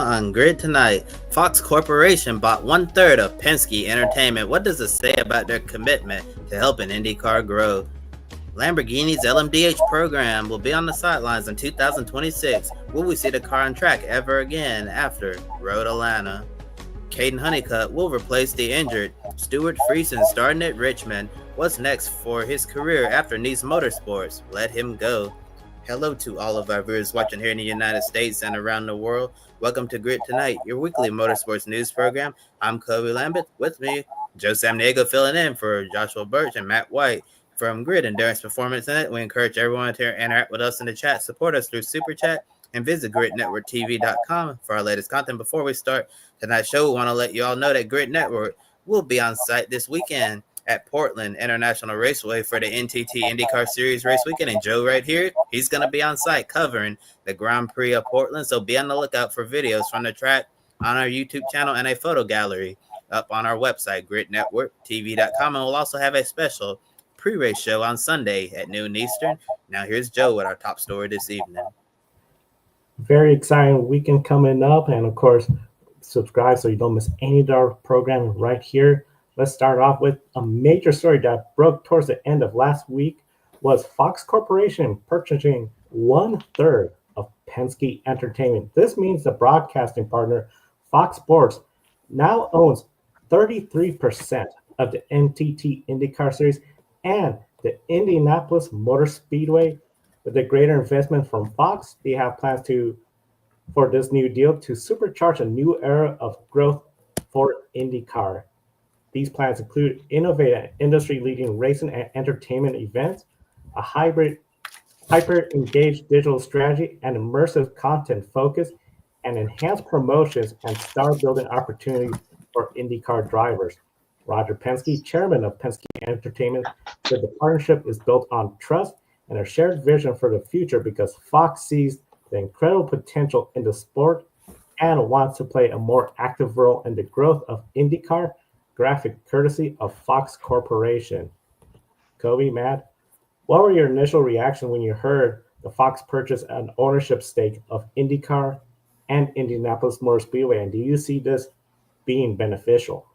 On Grid tonight, Fox Corporation bought one third of Penske Entertainment. What does it say about their commitment to helping IndyCar grow? Lamborghini's LMDh program will be on the sidelines in 2026. Will we see the car on track ever again after Road Atlanta? Caden Honeycutt will replace the injured Stuart Friesen starting at Richmond. What's next for his career after Nice Motorsports? Let him go. Hello to all of our viewers watching here in the United States and around the world. Welcome to Grid Tonight, your weekly motorsports news program. I'm Kobe Lambert. With me, Joe Samniego filling in for Joshua Birch and Matt White from Grid Endurance Performance in it. We encourage everyone to interact with us in the chat, support us through Super Chat, and visit gridnetworktv.com for our latest content. Before we start tonight's show, we want to let you all know that Grid Network will be on site this weekend at Portland International Raceway for the NTT IndyCar Series race weekend. And Joe right here, he's going to be on site covering the Grand Prix of Portland. So be on the lookout for videos from the track on our YouTube channel and a photo gallery up on our website, gridnetworktv.com. And we'll also have a special pre-race show on Sunday at noon Eastern. Now here's Joe with our top story this evening. Very exciting weekend coming up. And of course, subscribe so you don't miss any of our programming right here. Let's start off with a major story that broke towards the end of last week was Fox Corporation purchasing one third of Penske Entertainment. This means the broadcasting partner Fox Sports now owns 33% of the NTT IndyCar Series and the Indianapolis Motor Speedway. With a greater investment from Fox, they have plans for this new deal to supercharge a new era of growth for IndyCar. These plans include innovative industry-leading racing and entertainment events, a hyper-engaged digital strategy, and immersive content focus, and enhanced promotions and star-building opportunities for IndyCar drivers. Roger Penske, chairman of Penske Entertainment, said the partnership is built on trust and a shared vision for the future because Fox sees the incredible potential in the sport and wants to play a more active role in the growth of IndyCar, graphic courtesy of Fox Corporation. Kobe, Matt, what were your initial reaction when you heard the Fox purchase an ownership stake of IndyCar and Indianapolis Motor Speedway? And do you see this being beneficial?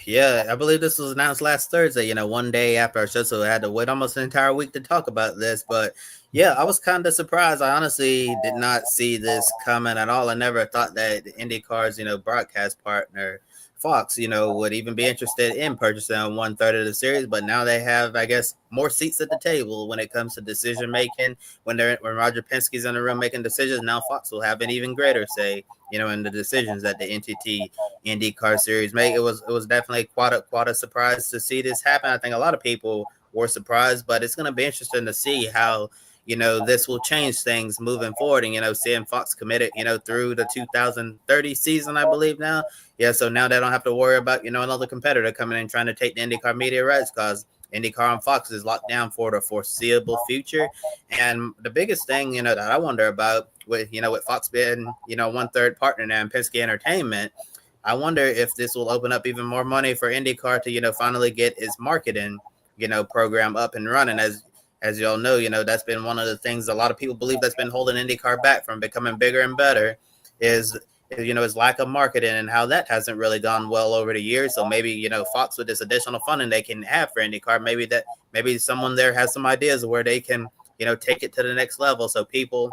Yeah, I believe this was announced last Thursday, one day after our show, so I had to wait almost an entire week to talk about this. But yeah, I was kind of surprised. I honestly did not see this coming at all. I never thought that IndyCar's, broadcast partner, Fox, would even be interested in purchasing one third of the series. But now they have, I guess, more seats at the table when it comes to decision making. When Roger Penske's in the room making decisions, now Fox will have an even greater say, in the decisions that the NTT IndyCar Series make. It was definitely quite a surprise to see this happen. I think a lot of people were surprised, but it's going to be interesting to see how this will change things moving forward. And, seeing Fox committed, through the 2030 season, I believe now. Yeah, so now they don't have to worry about, another competitor coming in trying to take the IndyCar media rights because IndyCar on Fox is locked down for the foreseeable future. And the biggest thing, that I wonder about with Fox being, one third partner now in Penske Entertainment, I wonder if this will open up even more money for IndyCar to, finally get its marketing, program up and running. As you all know, that's been one of the things a lot of people believe that's been holding IndyCar back from becoming bigger and better is lack of marketing and how that hasn't really gone well over the years. So maybe, Fox with this additional funding they can have for IndyCar, maybe someone there has some ideas where they can, take it to the next level. So people,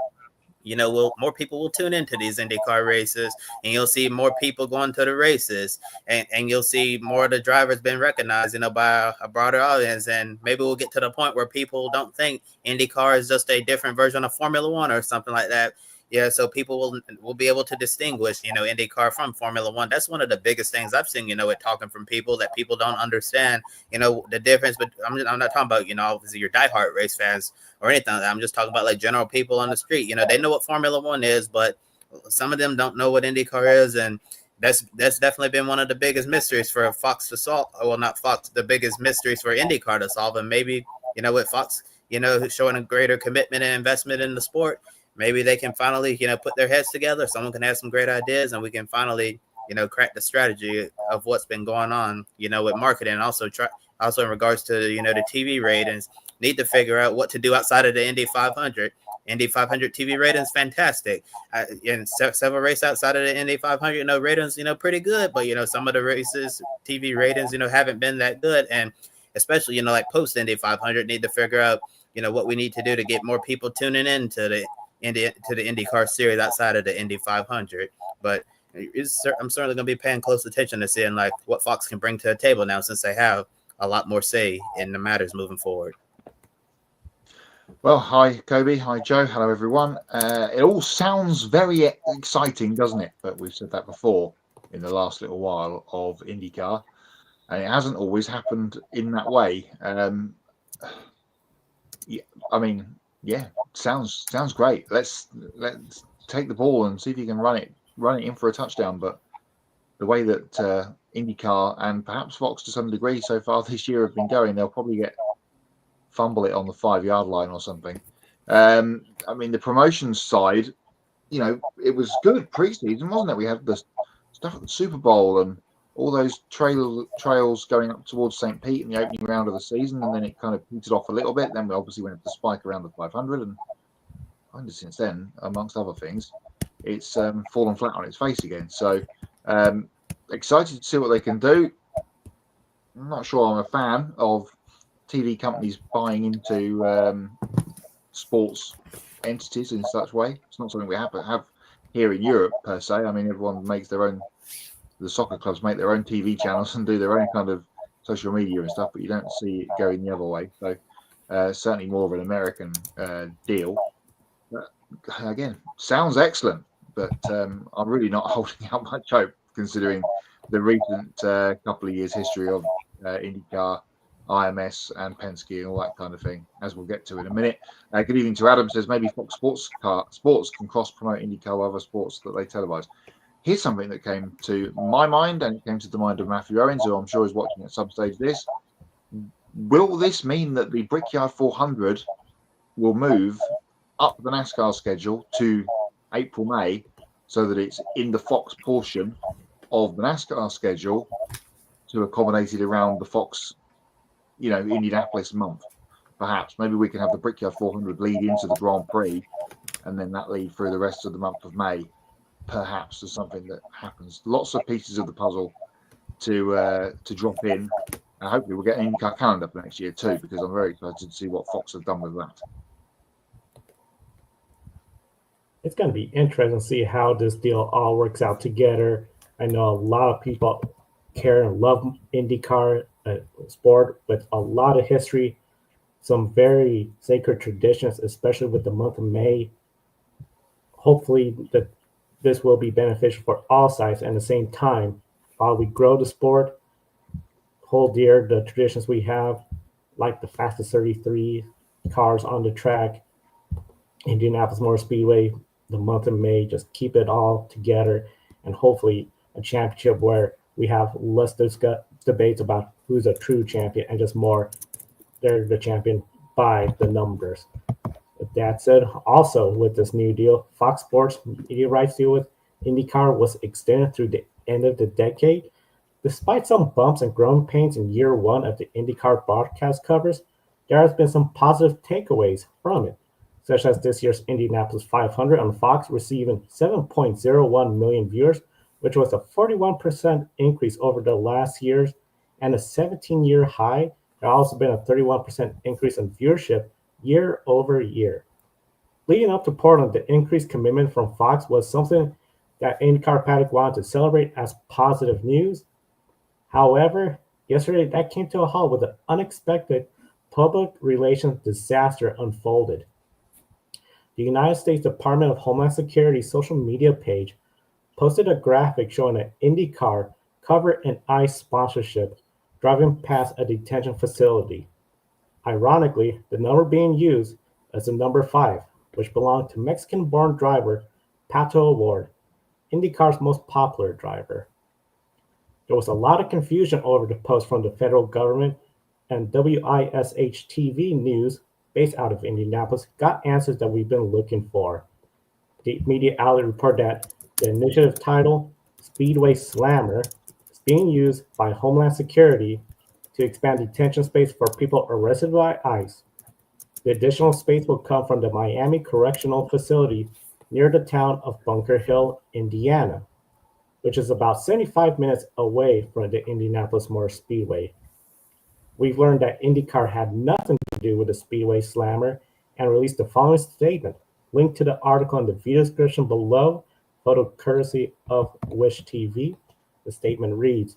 more people will tune into these IndyCar races, and you'll see more people going to the races, and you'll see more of the drivers being recognized, by a broader audience. And maybe we'll get to the point where people don't think IndyCar is just a different version of Formula One or something like that. Yeah, so people will be able to distinguish, IndyCar from Formula One. That's one of the biggest things I've seen, with talking from people that people don't understand, the difference. But I'm not talking about, obviously your diehard race fans or anything like that. I'm just talking about like general people on the street. They know what Formula One is, but some of them don't know what IndyCar is, and that's definitely been one of the biggest mysteries for Fox to solve. Well, not Fox, the biggest mysteries for IndyCar to solve. And maybe, with Fox, showing a greater commitment and investment in the sport, maybe they can finally, put their heads together. Someone can have some great ideas, and we can finally, crack the strategy of what's been going on, with marketing. And also in regards to, the TV ratings, need to figure out what to do outside of the Indy 500. Indy 500 TV ratings, fantastic. In several races outside of the Indy 500, ratings, pretty good. But, some of the races, TV ratings, haven't been that good. And especially, like post Indy 500, need to figure out, what we need to do to get more people tuning in to the IndyCar Series outside of the Indy 500. But I'm certainly going to be paying close attention to seeing like what Fox can bring to the table now, since they have a lot more say in the matters moving forward. Well, hi, Kobe. Hi, Joe. Hello, everyone. It all sounds very exciting, doesn't it? But we've said that before in the last little while of IndyCar, and it hasn't always happened in that way. Sounds great. Let's take the ball and see if you can run it in for a touchdown. But the way that IndyCar and perhaps Fox to some degree so far this year have been going, they'll probably fumble it on the 5-yard line or something. The promotions side, it was good pre-season, wasn't it? We had the stuff at the Super Bowl and all those trails going up towards St. Pete in the opening round of the season, and then it kind of petered off a little bit. Then we obviously went up the spike around the 500, and kind of since then, amongst other things, it's fallen flat on its face again. So excited to see what they can do. I'm not sure I'm a fan of TV companies buying into sports entities in such way. It's not something we have here in Europe per se. I mean, everyone makes their own. The soccer clubs make their own TV channels and do their own kind of social media and stuff, but you don't see it going the other way. So certainly more of an American deal. But, again, sounds excellent, but I'm really not holding out much hope considering the recent couple of years history of IndyCar, IMS and Penske and all that kind of thing, as we'll get to in a minute. Good evening to Adam. Says maybe Fox Sports can cross-promote IndyCar with other sports that they televise. Here's something that came to my mind, and it came to the mind of Matthew Owens, who I'm sure is watching at some stage this. Will this mean that the Brickyard 400 will move up the NASCAR schedule to April, May, so that it's in the Fox portion of the NASCAR schedule to accommodate it around the Fox, Indianapolis month? Perhaps. Maybe we can have the Brickyard 400 lead into the Grand Prix and then that lead through the rest of the month of May. Perhaps is something that happens. Lots of pieces of the puzzle to drop in, and hopefully we'll get an IndyCar calendar for next year too, because I'm very excited to see what Fox have done with that. It's going to be interesting to see how this deal all works out together. I know a lot of people care and love IndyCar sport with a lot of history, some very sacred traditions, especially with the month of May. Hopefully this will be beneficial for all sides. And at the same time, while we grow the sport, hold dear the traditions we have, like the fastest 33 cars on the track, Indianapolis Motor Speedway, the month of May, just keep it all together, and hopefully a championship where we have less debates about who's a true champion and just more they're the champion by the numbers. With that said, also with this new deal, Fox Sports media rights deal with IndyCar was extended through the end of the decade. Despite some bumps and growing pains in year one of the IndyCar broadcast covers, there has been some positive takeaways from it, such as this year's Indianapolis 500 on Fox receiving 7.01 million viewers, which was a 41% increase over the last year's, and a 17-year high. There has also been a 31% increase in viewership year over year. Leading up to Portland, the increased commitment from Fox was something that IndyCar paddock wanted to celebrate as positive news. However, yesterday that came to a halt with an unexpected public relations disaster unfolded. The United States Department of Homeland Security's social media page posted a graphic showing an IndyCar cover and ice sponsorship driving past a detention facility. Ironically, the number being used is the number 5, which belonged to Mexican-born driver Pato O'Ward, IndyCar's most popular driver. There was a lot of confusion over the post from the federal government, and WISH-TV News, based out of Indianapolis, got answers that we've been looking for. The media outlet reported that the initiative title, Speedway Slammer, is being used by Homeland Security to expand detention space for people arrested by ICE. The additional space will come from the Miami Correctional Facility near the town of Bunker Hill, Indiana, which is about 75 minutes away from the Indianapolis Motor Speedway. We've learned that IndyCar had nothing to do with the Speedway Slammer and released the following statement. Link to the article in the video description below, photo courtesy of Wish TV. The statement reads,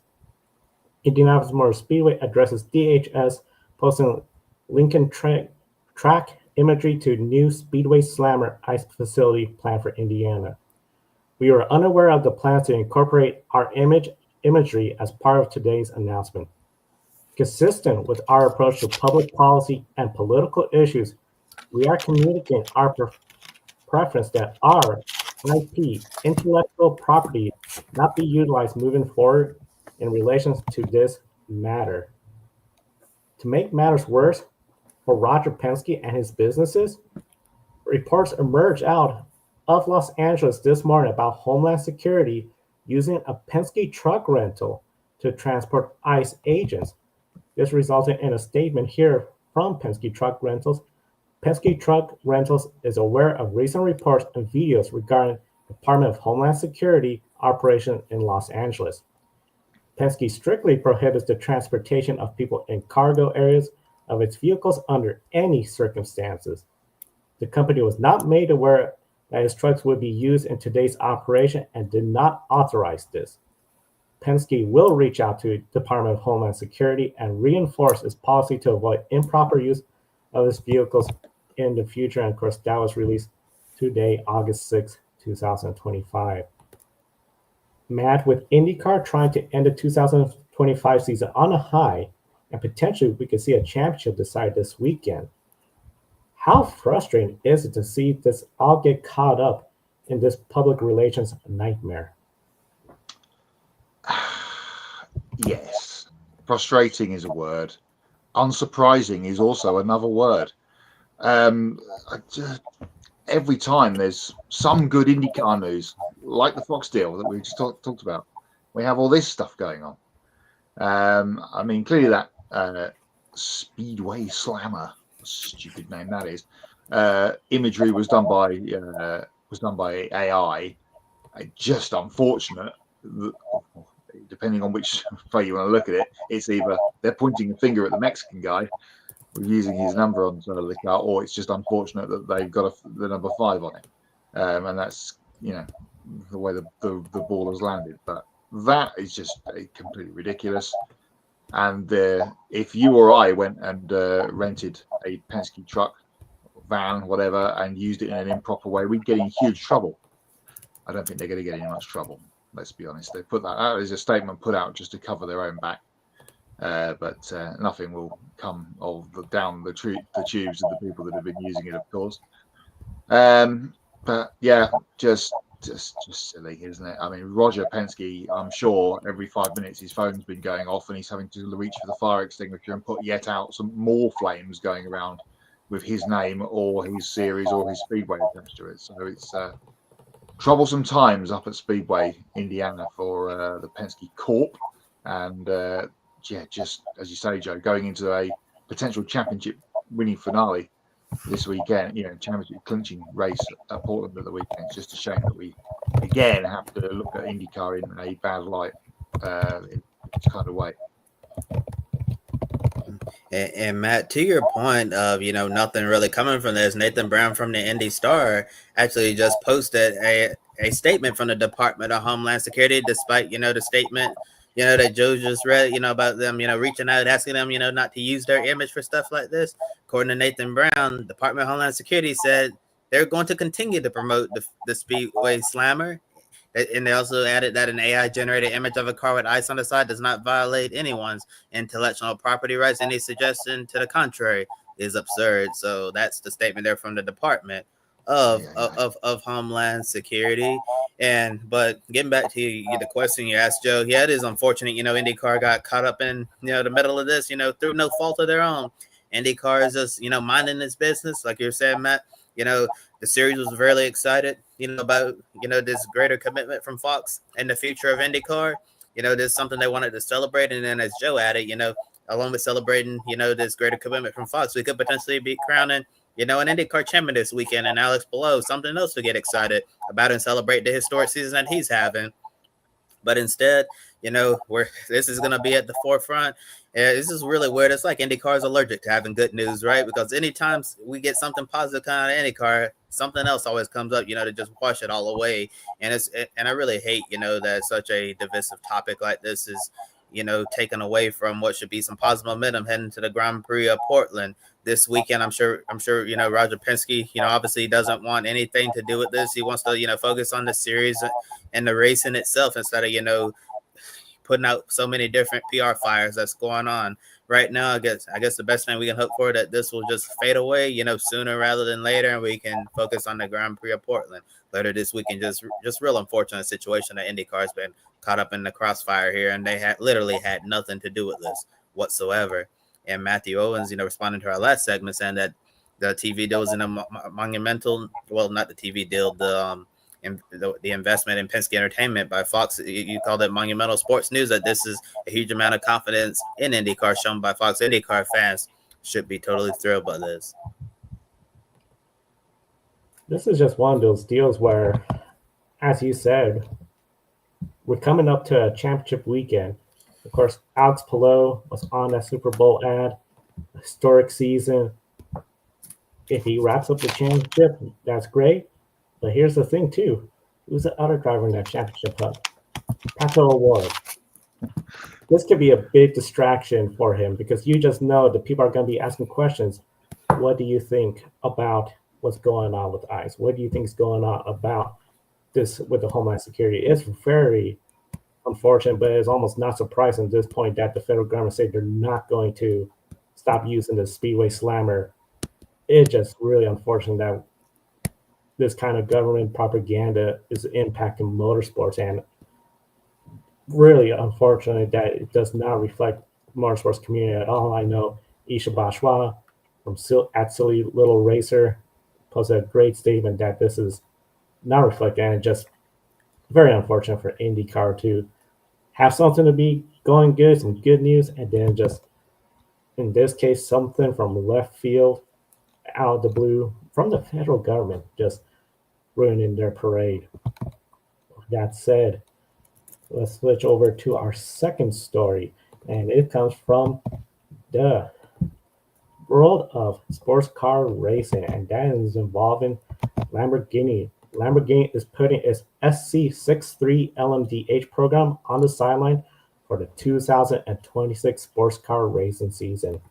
Indianapolis Motor Speedway addresses DHS posting Lincoln track imagery to new Speedway Slammer ice facility planned for Indiana. We are unaware of the plans to incorporate our imagery as part of today's announcement. Consistent with our approach to public policy and political issues, we are communicating our preference that our IP, intellectual property, not be utilized moving forward in relation to this matter. To make matters worse, for Roger Penske and his businesses, reports emerged out of Los Angeles this morning about Homeland Security using a Penske truck rental to transport ICE agents. This resulted in a statement here from Penske Truck Rentals. Penske Truck Rentals is aware of recent reports and videos regarding Department of Homeland Security operation in Los Angeles. Penske strictly prohibits the transportation of people in cargo areas of its vehicles under any circumstances. The company was not made aware that its trucks would be used in today's operation and did not authorize this. Penske will reach out to Department of Homeland Security and reinforce its policy to avoid improper use of its vehicles in the future. And of course, that was released today, August 6, 2025. Matt, with IndyCar trying to end the 2025 season on a high, and potentially we could see a championship decided this weekend, how frustrating is it to see this all get caught up in this public relations nightmare? Yes, frustrating is a word. Unsurprising is also another word. Every time there's some good IndyCar news, like the Fox deal that we just talked about, we have all this stuff going on. I mean, clearly that Speedway Slammer, stupid name that is, imagery was done by AI. Just unfortunate. Depending on which way you want to look at it, it's either they're pointing a finger at the Mexican guy with using his number on the car, or it's just unfortunate that they've got the number 5 on it, and that's the way the ball has landed. But that is just completely ridiculous. And if you or I went and rented a Penske truck, van, whatever, and used it in an improper way, we'd get in huge trouble. I don't think they're going to get in much trouble. Let's be honest. They put that out as a statement put out just to cover their own back, but nothing will come down the tubes of the people that have been using it, of course. But yeah, just silly, isn't it? I mean, Roger Penske, I'm sure every 5 minutes his phone's been going off and he's having to reach for the fire extinguisher and put yet out some more flames going around with his name or his series or his speedway attached to it. So it's troublesome times up at Speedway, Indiana for the Penske Corp. And just as you say, Joe, going into a potential championship winning finale this weekend, championship clinching race at Portland at the weekend. It's just a shame that we again have to look at IndyCar in a bad light in this kind of way. And Matt, to your point of nothing really coming from this, Nathan Brown from the Indy Star actually just posted a statement from the Department of Homeland Security, despite the statement that Joe just read about them reaching out, asking them not to use their image for stuff like this. According to Nathan Brown, Department of Homeland Security said they're going to continue to promote the Speedway Slammer. And they also added that an AI-generated image of a car with ice on the side does not violate anyone's intellectual property rights. Any suggestion to the contrary is absurd. So that's the statement there from the Department of Homeland Security. But getting back to the question you asked, Joe, yeah, it is unfortunate. IndyCar got caught up in the middle of this. Through no fault of their own. IndyCar is just minding its business, like you were saying, Matt. The series was really excited, about, this greater commitment from Fox and the future of IndyCar. This is something they wanted to celebrate. And then as Joe added, along with celebrating, this greater commitment from Fox, we could potentially be crowning, an IndyCar champion this weekend, and Alex Palou, something else to get excited about and celebrate the historic season that he's having. But instead, this is going to be at the forefront. This is really weird. It's like IndyCar is allergic to having good news, right? Because anytime we get something positive kind of IndyCar, something else always comes up, to just wash it all away. And I really hate, that such a divisive topic like this is, taken away from what should be some positive momentum heading to the Grand Prix of Portland this weekend. I'm sure, Roger Penske, obviously doesn't want anything to do with this. He wants to, focus on the series and the racing itself instead of, putting out so many different PR fires that's going on right now. I guess the best thing we can hope for that this will just fade away, sooner rather than later, and we can focus on the Grand Prix of Portland later this weekend. Just real unfortunate situation that IndyCar has been caught up in the crossfire here, and they literally had nothing to do with this whatsoever. And Matthew Owens, responding to our last segment, saying that the TV deal was in a monumental, well, not the TV deal, the investment in Penske Entertainment by Fox. You call that monumental sports news, that this is a huge amount of confidence in IndyCar shown by Fox. IndyCar fans should be totally thrilled by this. This is just one of those deals where, as you said, we're coming up to a championship weekend. Of course, Alex Palou was on that Super Bowl ad, historic season. If he wraps up the championship, that's great. But here's the thing, too. Who's the other driver in that championship hub? Pato O'Ward. This could be a big distraction for him because you just know that people are going to be asking questions. What do you think about what's going on with ICE? What do you think is going on about this with the Homeland Security? It's very unfortunate, but it's almost not surprising at this point that the federal government said they're not going to stop using the Speedway Slammer. It's just really unfortunate that this kind of government propaganda is impacting motorsports, and really unfortunate that it does not reflect motorsports community at all. I know Isha Bashwa from at Silly Little Racer posted a great statement that this is not reflected, and just very unfortunate for IndyCar to have something to be going good, some good news, and then just, in this case, something from left field, out of the blue, from the federal government, just ruining their parade. That said, let's switch over to our second story, and it comes from the world of sports car racing, and that is involving Lamborghini. Lamborghini is putting its SC63 LMDh program on the sideline for the 2026 sports car racing season.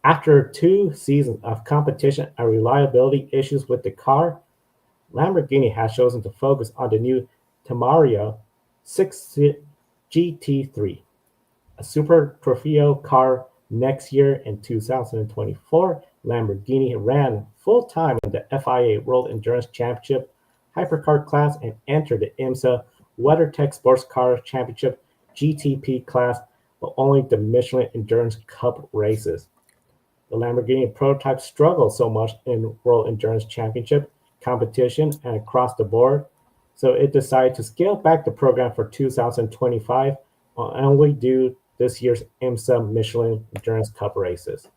After 2 seasons of competition and reliability issues with the car, Lamborghini has chosen to focus on the new Tamario 6 GT3, a Super Trofeo car. Next year in 2024, Lamborghini ran full-time in the FIA World Endurance Championship Hypercar class and entered the IMSA WeatherTech Sports Car Championship GTP class, but only the Michelin Endurance Cup races. The Lamborghini prototype struggled so much in World Endurance Championship competition and across the board, so it decided to scale back the program for 2025 and only do this year's IMSA Michelin Endurance Cup races.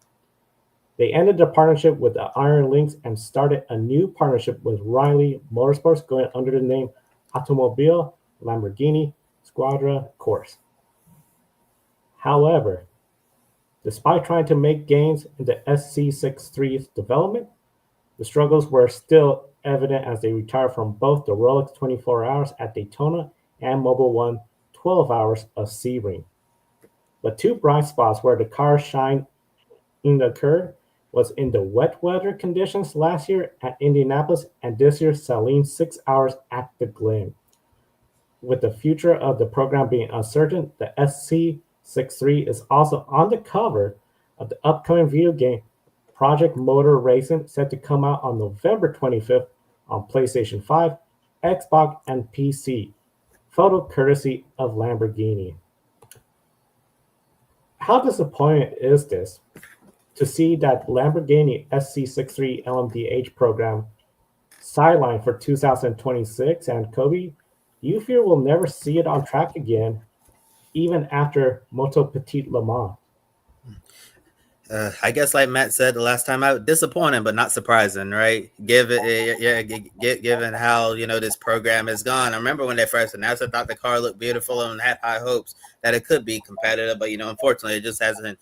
They ended the partnership with the Iron Lynx and started a new partnership with Riley Motorsports going under the name Automobile Lamborghini Squadra Corse. However, despite trying to make gains in the SC63's development, the struggles were still evident as they retired from both the Rolex 24 Hours at Daytona and Mobil 1 12 Hours of Sebring. But 2 bright spots where the car shine occurred was in the wet weather conditions last year at Indianapolis and this year's saline 6 hours at the Glen. With the future of the program being uncertain, the SC63 is also on the cover of the upcoming video game Project Motor Racing, set to come out on November 25th on PlayStation 5, Xbox, and PC. Photo courtesy of Lamborghini. How disappointing is this to see that Lamborghini SC63 LMDh program sidelined for 2026, and Kobe, you fear we'll never see it on track again, even after Motul Petit Le Mans? I guess, like Matt said the last time out, disappointing but not surprising, right? Given how this program has gone. I remember when they first announced, I thought the car looked beautiful and had high hopes that it could be competitive, but unfortunately, it just hasn't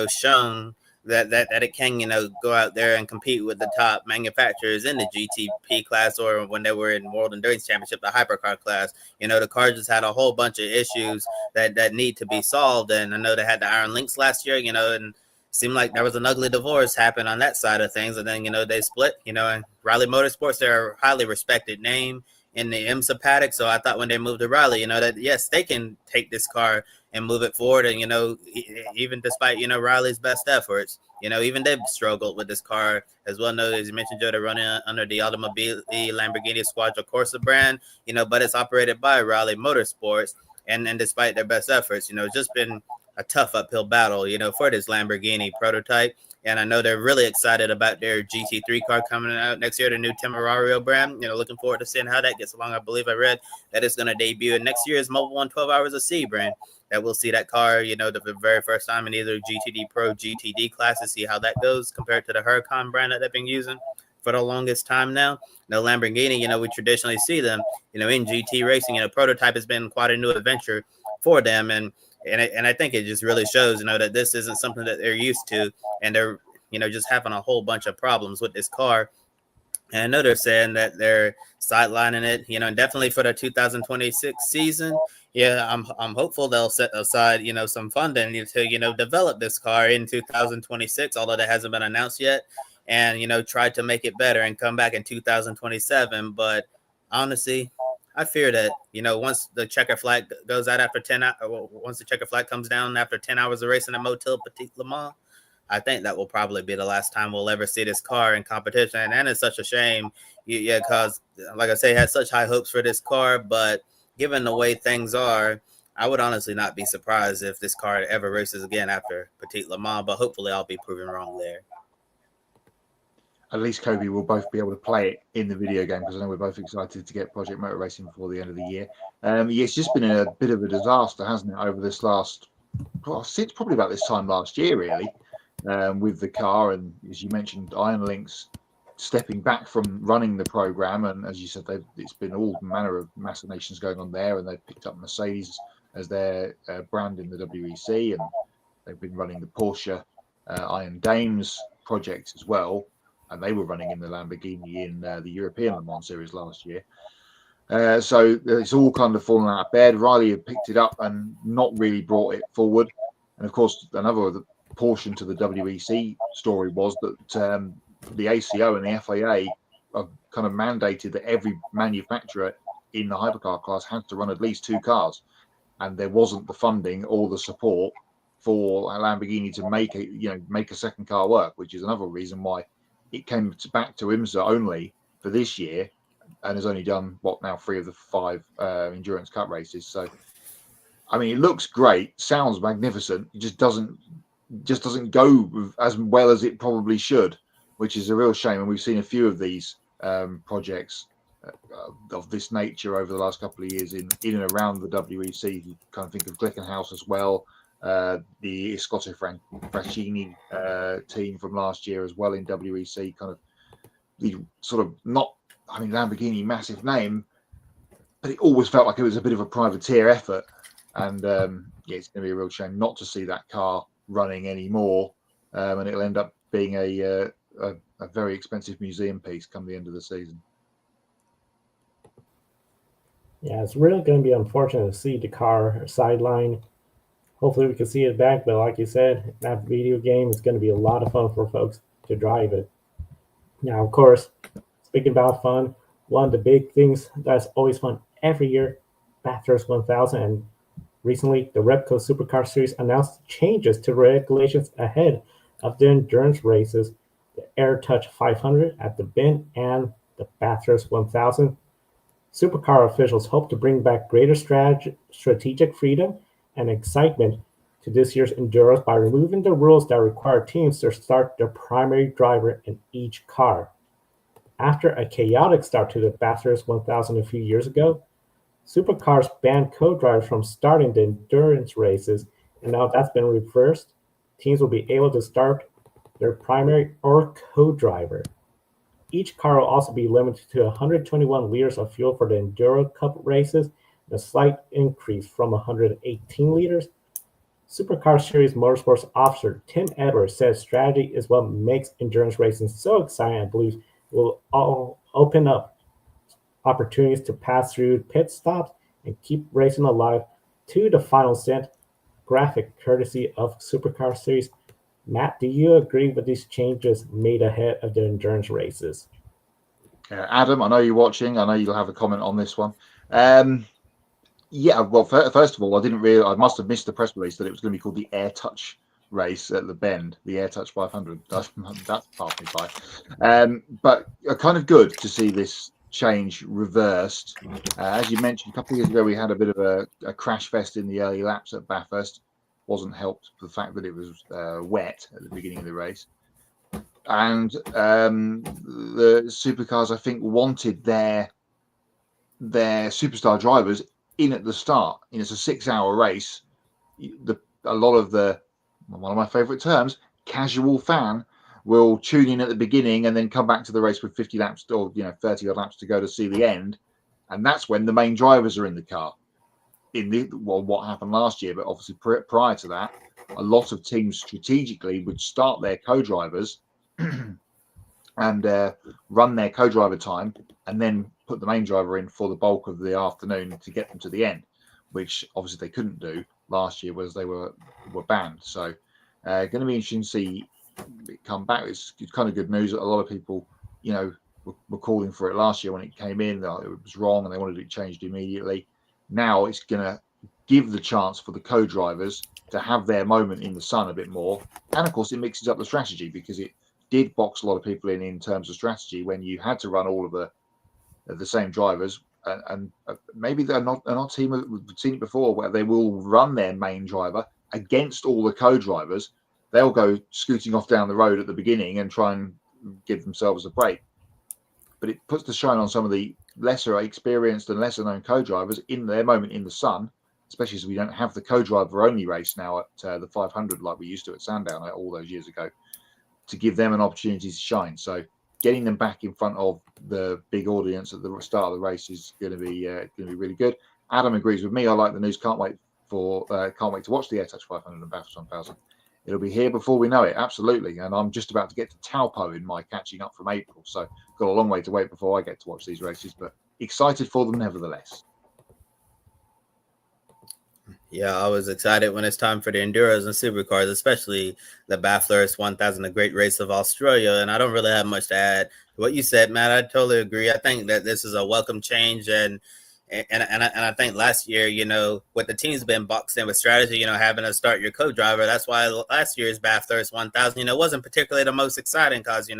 shown that it can go out there and compete with the top manufacturers in the GTP class, or when they were in World Endurance Championship, the hypercar class. The car just had a whole bunch of issues that need to be solved, and I know they had the Iron Links last year, and seemed like there was an ugly divorce happen on that side of things, and then they split. And Riley Motorsports, they're a highly respected name in the IMSA paddock, so I thought when they moved to Riley, that yes, they can take this car and move it forward, and even despite Riley's best efforts, even they've struggled with this car as well. No, as you mentioned, Joe, they're running under the Automobili Lamborghini Squadra Corsa brand, but it's operated by Riley Motorsports, and despite their best efforts, it's just been a tough uphill battle, for this Lamborghini prototype. And I know they're really excited about their GT3 car coming out next year, the new Temerario brand. Looking forward to seeing how that gets along. I believe I read that it's going to debut in next year's Mobil 1 12 Hours of Sea brand. That we'll see that car, the very first time in either GTD Pro, GTD class, to see how that goes compared to the Huracan brand that they've been using for the longest time now. Lamborghini, we traditionally see them, in GT racing. Prototype has been quite a new adventure for them, and I think it just really shows, that this isn't something that they're used to, and they're, just having a whole bunch of problems with this car. And I know they're saying that they're sidelining it, and definitely for the 2026 season. Yeah, I'm hopeful they'll set aside, some funding to, develop this car in 2026, although that hasn't been announced yet, and, try to make it better and come back in 2027. But honestly, I fear that, once the checker flag goes out after 10 hours, once the checker flag comes down after 10 hours of racing at Motul Petit Le Mans, I think that will probably be the last time we'll ever see this car in competition. And it's such a shame, because like I say, I had such high hopes for this car, but given the way things are, I would honestly not be surprised if this car ever races again after Petit Le Mans, but hopefully I'll be proven wrong there. At least Kobe will both be able to play it in the video game, because I know we're both excited to get Project Motor Racing before the end of the year. It's just been a bit of a disaster, hasn't it, over this since probably about this time last year, really, with the car. And as you mentioned, Iron Links stepping back from running the program, and as you said, it's been all manner of machinations going on there, and they've picked up Mercedes as their brand in the WEC, and they've been running the Porsche Iron Dames project as well. And they were running in the Lamborghini in the European Le Mans Series last year. So it's all kind of fallen out of bed. Riley had picked it up and not really brought it forward. And of course, another portion to the WEC story was that the ACO and the FIA have kind of mandated that every manufacturer in the hypercar class has to run at least 2 cars. And there wasn't the funding or the support for a Lamborghini to make a second car work, which is another reason why it came back to IMSA only for this year, and has only done 3 of the 5 endurance cup races. So, I mean, it looks great, sounds magnificent. It just doesn't go as well as it probably should, which is a real shame. And we've seen a few of these projects of this nature over the last couple of years in and around the WEC. You kind of think of Glickenhaus as well. The Scotto Francini team from last year as well in WEC, kind of the sort of Lamborghini, massive name, but it always felt like it was a bit of a privateer effort. And it's going to be a real shame not to see that car running anymore, and it'll end up being a very expensive museum piece come the end of the season. Yeah, it's really going to be unfortunate to see the car sideline. Hopefully we can see it back, but like you said, that video game is going to be a lot of fun for folks to drive it. Now, of course, speaking about fun, one of the big things that's always fun every year, Bathurst 1000, and recently the Repco Supercar Series announced changes to regulations ahead of the endurance races, the AirTouch 500 at the Bin and the Bathurst 1000. Supercar officials hope to bring back greater strategic freedom and excitement to this year's Enduros by removing the rules that require teams to start their primary driver in each car. After a chaotic start to the Bathurst 1000 a few years ago, Supercars banned co-drivers from starting the endurance races, and now that's been reversed. Teams will be able to start their primary or co-driver. Each car will also be limited to 121 liters of fuel for the Enduro Cup races, a slight increase from 118 liters. Supercar Series Motorsports officer Tim Edwards says strategy is what makes endurance racing so exciting and believes it will all open up opportunities to pass through pit stops and keep racing alive to the final stint. Graphic courtesy of Supercar Series. Matt, do you agree with these changes made ahead of the endurance races? Adam, I know you're watching. I know you'll have a comment on this one. Yeah, well, first of all, I must have missed the press release that it was going to be called the Air Touch race at the Bend, the Air Touch 500. That's passed me by. But kind of good to see this change reversed. As you mentioned, a couple of years ago, we had a bit of a crash fest in the early laps at Bathurst. Wasn't helped by the fact that it was wet at the beginning of the race. And the supercars, I think, wanted their superstar drivers in at the start. It's a 6-hour race. A lot of one of my favorite terms, casual fan, will tune in at the beginning and then come back to the race with 50 laps or 30 odd laps to go to see the end, and that's when the main drivers are in the car. What happened last year, but obviously prior to that, a lot of teams strategically would start their co-drivers and run their co-driver time, and then put the main driver in for the bulk of the afternoon to get them to the end, which obviously they couldn't do last year, was they were banned. So going to be interesting to see it come back. It's kind of good news that a lot of people, were calling for it last year when it came in. It was wrong and they wanted it changed immediately. Now it's going to give the chance for the co-drivers to have their moment in the sun a bit more. And of course, it mixes up the strategy, because it did box a lot of people in terms of strategy when you had to run all of the same drivers, and maybe they're not team. We've seen it before where they will run their main driver against all the co-drivers. They'll go scooting off down the road at the beginning and try and give themselves a break. But it puts the shine on some of the lesser experienced and lesser known co-drivers in their moment in the sun, especially as we don't have the co-driver only race now at the 500 like we used to at Sandown all those years ago, to give them an opportunity to shine. So getting them back in front of the big audience at the start of the race is going to be really good. Adam agrees with me. I like the news. Can't wait to watch the Air Touch 500 and Bathurst 1000. It'll be here before we know it, absolutely. And I'm just about to get to Taupo in my catching up from April, so got a long way to wait before I get to watch these races, but excited for them nevertheless. Yeah, I was excited when it's time for the Enduros and Supercars, especially the Bathurst 1000, a great race of Australia. And I don't really have much to add to what you said, Matt. I totally agree. I think that this is a welcome change, and I think last year, with the teams been boxed in with strategy, having to start your co-driver. That's why last year's Bathurst 1000, wasn't particularly the most exciting, because you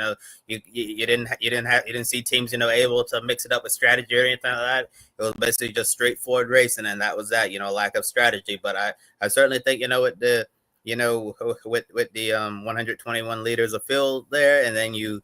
didn't see teams able to mix it up with strategy or anything like that. It was basically just straightforward racing, and that was that. Lack of strategy. But I certainly think with the with the 121 liters of fuel there, and then you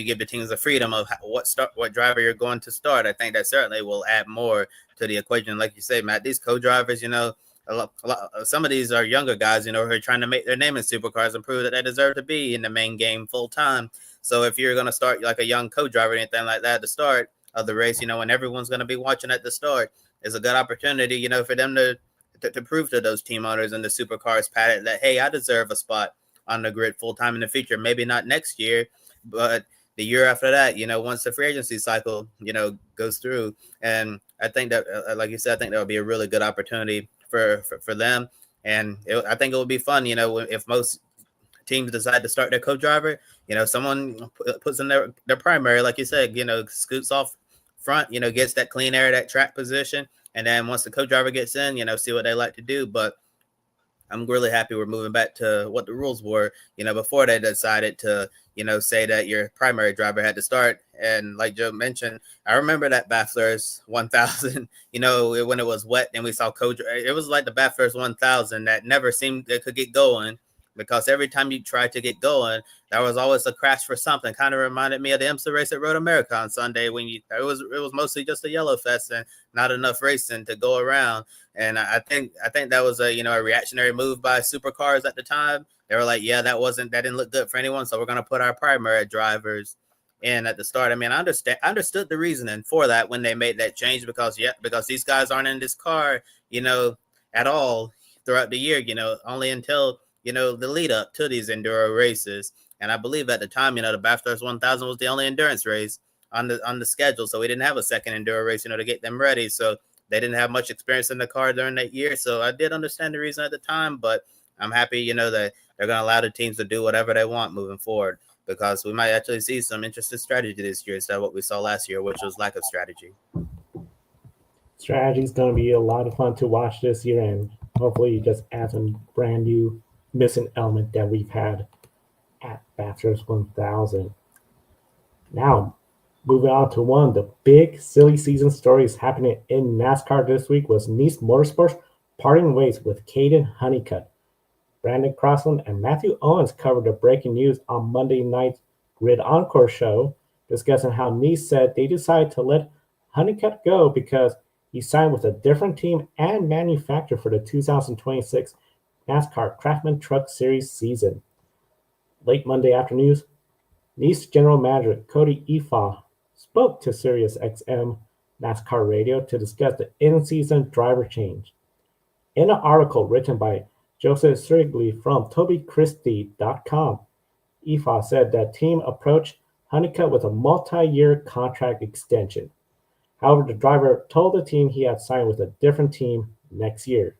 give the teams the freedom of what driver you're going to start. I think that certainly will add more to the equation. Like you say, Matt, these co-drivers, some of these are younger guys, who are trying to make their name in supercars and prove that they deserve to be in the main game full time. So if you're going to start like a young co-driver or anything like that at the start of the race, and everyone's going to be watching at the start, it's a good opportunity, for them to prove to those team owners in the supercars paddock that, hey, I deserve a spot on the grid full time in the future. Maybe not next year, but the year after that, once the free agency cycle, goes through. And I think that, like you said, I think that would be a really good opportunity for them. And I think it would be fun, if most teams decide to start their co-driver, someone puts in their primary, like you said, scoots off front, gets that clean air, that track position. And then once the co-driver gets in, see what they like to do. But I'm really happy we're moving back to what the rules were, before they decided to, say that your primary driver had to start. And like Joe mentioned, I remember that Bathurst 1000, when it was wet and we saw it was like the Bathurst 1000 that never seemed it could get going, because every time you tried to get going, there was always a crash for something. Kind of reminded me of the IMSA race at Road America on Sunday, when it was mostly just a yellow fest and not enough racing to go around. And I think that was a reactionary move by supercars at the time, they were like, yeah, that didn't look good for anyone, so we're going to put our primary drivers in at the start. I mean, I understood the reasoning for that when they made that change, because these guys aren't in this car, at all throughout the year, only until, the lead up to these enduro races. And I believe at the time, the Bathurst 1000 was the only endurance race on the schedule, so we didn't have a second enduro race, to get them ready. So they didn't have much experience in the car during that year. So I did understand the reason at the time, but I'm happy, that they're going to allow the teams to do whatever they want moving forward, because we might actually see some interesting strategy this year instead of what we saw last year, which was lack of strategy. Strategy is going to be a lot of fun to watch this year, and hopefully you just add some brand new missing element that we've had at Bathurst 1000. Now, moving on to one of the big silly season stories happening in NASCAR this week was Nice Motorsports parting ways with Caden Honeycutt. Brandon Crossland and Matthew Owens covered the breaking news on Monday night's Grid Encore show, discussing how Nice said they decided to let Honeycutt go because he signed with a different team and manufacturer for the 2026 NASCAR Craftsman Truck Series season. Late Monday afternoon, Nice General Manager Cody Efa spoke to SiriusXM NASCAR Radio to discuss the in-season driver change. In an article written by Joseph Strigley from TobyChristie.com, Efa said that team approached Honeycutt with a multi-year contract extension. However, the driver told the team he had signed with a different team next year.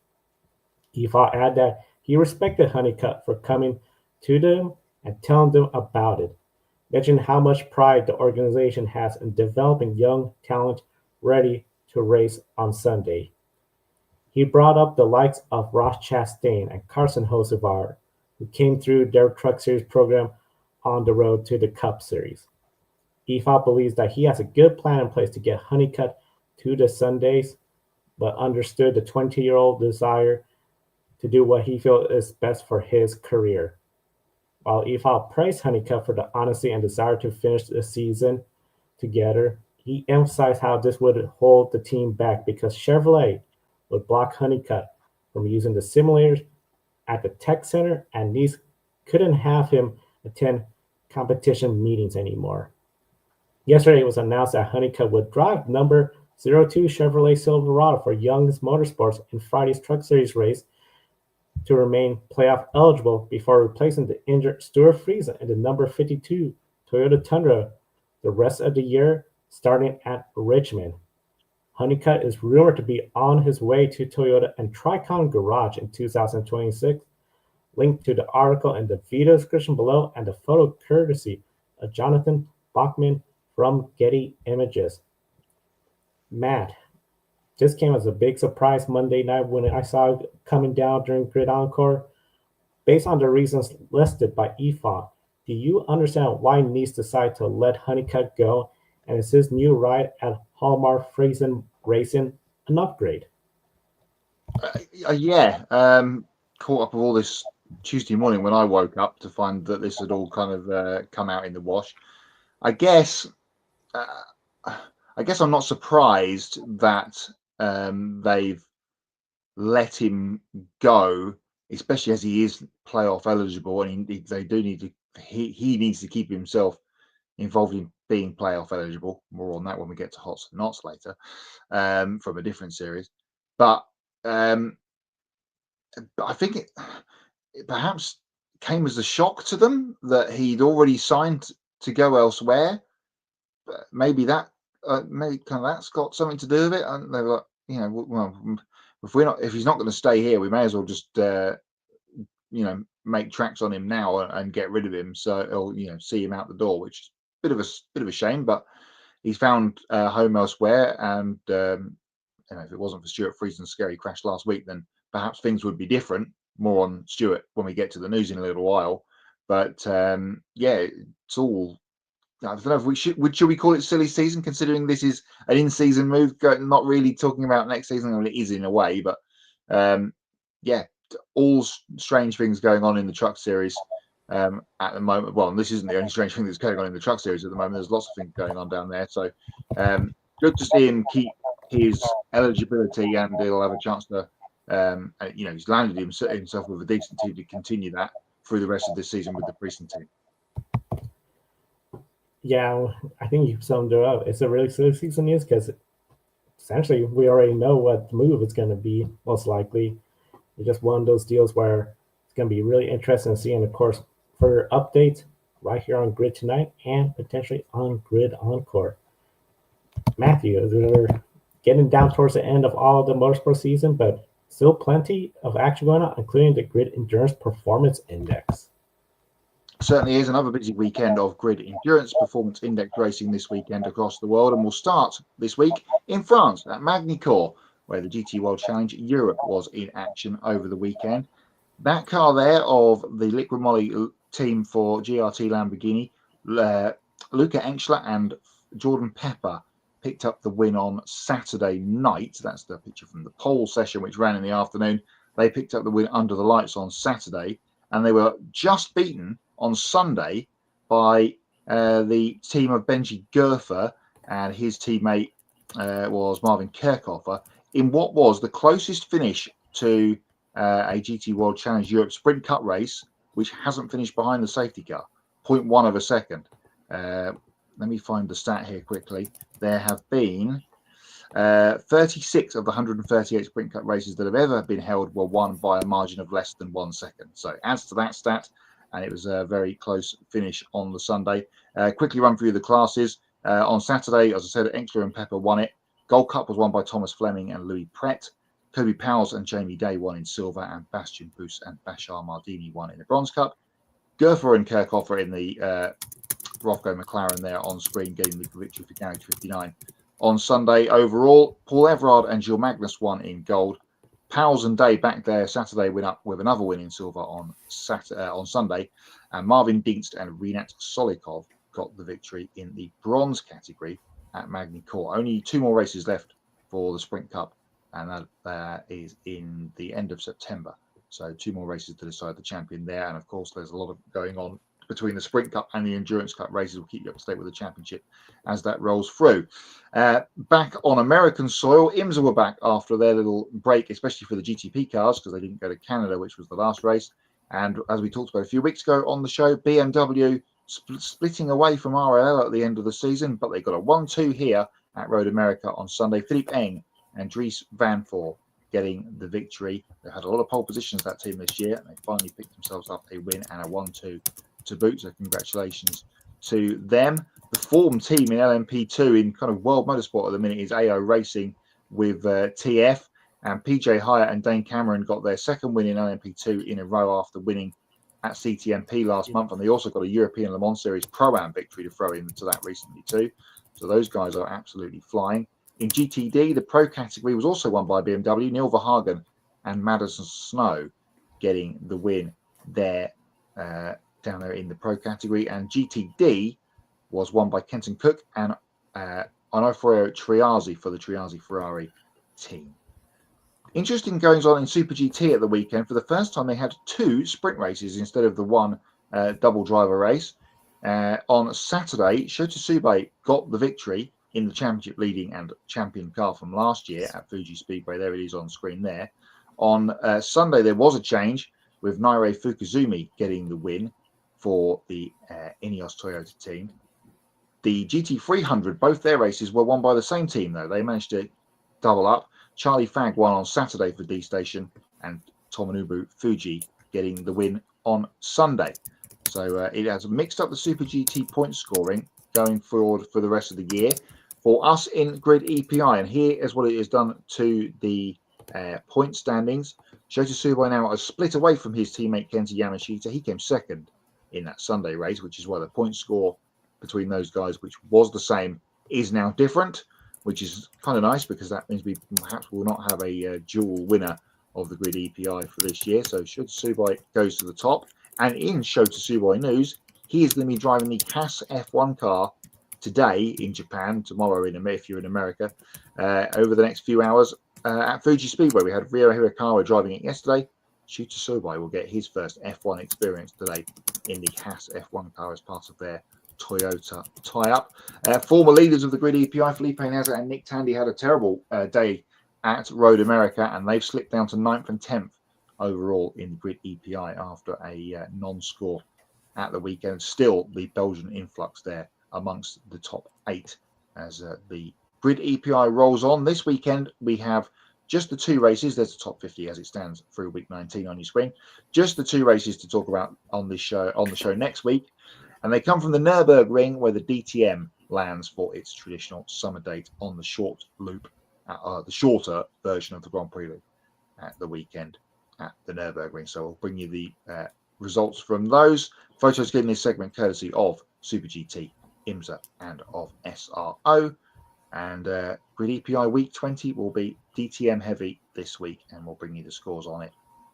Efa added that he respected Honeycutt for coming to them and telling them about it, mentioning how much pride the organization has in developing young talent ready to race on Sunday. He brought up the likes of Ross Chastain and Carson Hocevar, who came through their Truck Series program on the road to the Cup Series. Efa believes that he has a good plan in place to get Honeycutt to the Sundays, but understood the 20-year-old desire to do what he feels is best for his career. While Efa praised Honeycutt for the honesty and desire to finish the season together, he emphasized how this would hold the team back because Chevrolet would block Honeycutt from using the simulators at the Tech Center, and Nice couldn't have him attend competition meetings anymore. Yesterday, it was announced that Honeycutt would drive number 02 Chevrolet Silverado for Young's Motorsports in Friday's Truck Series race to remain playoff eligible before replacing the injured Stuart Friesen in the number 52 Toyota Tundra the rest of the year, starting at Richmond. Honeycutt is rumored to be on his way to Toyota and Tricon Garage in 2026. Link to the article in the video description below and the photo courtesy of Jonathan Bachman from Getty Images. Matt, this came as a big surprise Monday night when I saw it coming down during Grid Encore. Based on the reasons listed by Efa, do you understand why Nice decided to let Honeycutt go? And is his new ride at Hallmark Friesen Racing an upgrade? Yeah. Caught up with all this Tuesday morning when I woke up to find that this had all kind of come out in the wash. I guess I'm not surprised that they've let him go, especially as he is playoff eligible, and they do need to. He needs to keep himself involved in being playoff eligible. More on that when we get to Hots and Knots later, from a different series. But I think it perhaps came as a shock to them that he'd already signed to go elsewhere. Maybe that's got something to do with it. And they were like, well, if he's not going to stay here, we may as well just make tracks on him now and get rid of him. So, or see him out the door, which is a bit of a shame. But he's found a home elsewhere, and if it wasn't for Stuart Friesen's scary crash last week, then perhaps things would be different. More on Stuart when we get to the news in a little while. But it's all. I don't know if should we call it silly season, considering this is an in-season move, not really talking about next season. I mean, it is in a way, but all strange things going on in the Truck Series at the moment. Well, this isn't the only strange thing that's going on in the Truck Series at the moment. There's lots of things going on down there. So good to see him keep his eligibility, and he'll have a chance to, he's landed himself with a decent team to continue that. through the rest of this season with the Prieston team. Yeah, I think you summed it up. It's a really silly season news because essentially we already know what the move is going to be, most likely. It's just one of those deals where it's going to be really interesting to see. And of course, further updates right here on Grid Tonight and potentially on Grid Encore. Matthew, we're getting down towards the end of all the motorsport season, but still plenty of action going on, including the Grid Endurance Performance Index. Certainly is another busy weekend of Grid Endurance Performance Index racing this weekend across the world, and we'll start this week in France at Magny-Cours, where the GT World Challenge Europe was in action over the weekend. That car there of the Liquid Moly team for GRT Lamborghini, Luca Enschler and Jordan Pepper picked up the win on Saturday night. That's the picture from the pole session, which ran in the afternoon. They picked up the win under the lights on Saturday, and they were just beaten on Sunday by the team of Benji Gerfer, and his teammate was Marvin Kerkhofer, in what was the closest finish to a GT World Challenge Europe Sprint Cup race, which hasn't finished behind the safety car, 0.1 of a second. Let me find the stat here quickly. There have been 36 of the 138 Sprint Cup races that have ever been held were won by a margin of less than 1 second. So adds to that stat, and it was a very close finish on the Sunday. Quickly run through the classes. On Saturday, as I said, Enschler and Pepper won it. Gold Cup was won by Thomas Fleming and Louis Pret. Kobe Powers and Jamie Day won in silver, and Bastian Bus and Bashar Mardini won in the bronze cup. Gerfer and Kerkhofer in the Rothko McLaren there on screen, getting the victory for Garage 59. On Sunday overall, Paul Everard and Gilles Magnus won in gold. Powers and Day back there Saturday went up with another win in silver on Sunday, and Marvin Dienst and Rinat Solikov got the victory in the bronze category at Magny-Cours. Only 2 more races left for the Sprint Cup, and that is in the end of September. So 2 more races to decide the champion there, and of course there's a lot of going on between the Sprint Cup and the Endurance Cup races. We'll keep you up to date with the championship as that rolls through. Back on American soil, IMSA were back after their little break, especially for the GTP cars, because they didn't go to Canada, which was the last race. And as we talked about a few weeks ago on the show, BMW splitting away from RLL at the end of the season, but they got a 1-2 here at Road America on Sunday. Philippe Eng and Dries Van Voor getting the victory. They had a lot of pole positions, that team, this year, and they finally picked themselves up a win and a 1-2 to boot. So congratulations to them. The form team in LMP2 in kind of world motorsport at the minute is AO Racing with TF, and PJ Hyatt and Dane Cameron got their second win in LMP2 in a row after winning at CTMP last month, and they also got a European Le Mans Series Pro-Am victory to throw into that recently too. So those guys are absolutely flying. In GTD, the Pro category was also won by BMW. Neil Verhagen and Madison Snow getting the win there down there in the Pro category, and GTD was won by Kenton Cook and Onofrio Triazzi for the Triazzi Ferrari team. Interesting goings on in Super GT at the weekend. For the first time, they had 2 sprint races instead of the 1 double driver race. On Saturday, Shota Tsube got the victory in the championship leading and champion car from last year at Fuji Speedway. There it is on screen there. On Sunday, there was a change with Nairo Fukuzumi getting the win for the Ineos Toyota team. The GT300, both their races were won by the same team, though. They managed to double up. Charlie Fagg won on Saturday for D Station, and Tomonobu Fuji getting the win on Sunday. So it has mixed up the Super GT point scoring going forward for the rest of the year. For us in Grid EPI, and here is what it has done to the point standings. Shota Tsube now has split away from his teammate Kenta Yamashita. He came second in that Sunday race, which is why the point score between those guys, which was the same, is now different, which is kind of nice because that means we perhaps will not have a dual winner of the Grid EPI for this year. So Shota Tsube goes to the top. And in Shota Tsube news, he is going to be driving the Haas F1 car today in Japan, tomorrow if you're in America, over the next few hours at Fuji Speedway. We had Ryo Hirakawa driving it yesterday. Shota Tsube will get his first F1 experience today in the Haas F1 car as part of their Toyota tie-up. Former leaders of the Grid EPI, Felipe Nasr and Nick Tandy, had a terrible day at Road America, and they've slipped down to 9th and 10th overall in grid EPI after a non-score at the weekend. Still the Belgian influx there amongst the top 8 as the grid EPI rolls on. This weekend we have just the 2 races. There's the top 50 as it stands through week 19 on your screen. Just the 2 races to talk about on this show, on the show next week, and they come from the Nürburgring, where the DTM lands for its traditional summer date on the short loop, the shorter version of the Grand Prix loop at the weekend at the Nürburgring. So we'll bring you the results from those. Photos given this segment courtesy of Super GT, IMSA, and of SRO. And Grid EPI Week 20 will be DTM heavy this week, and we'll bring you the scores on it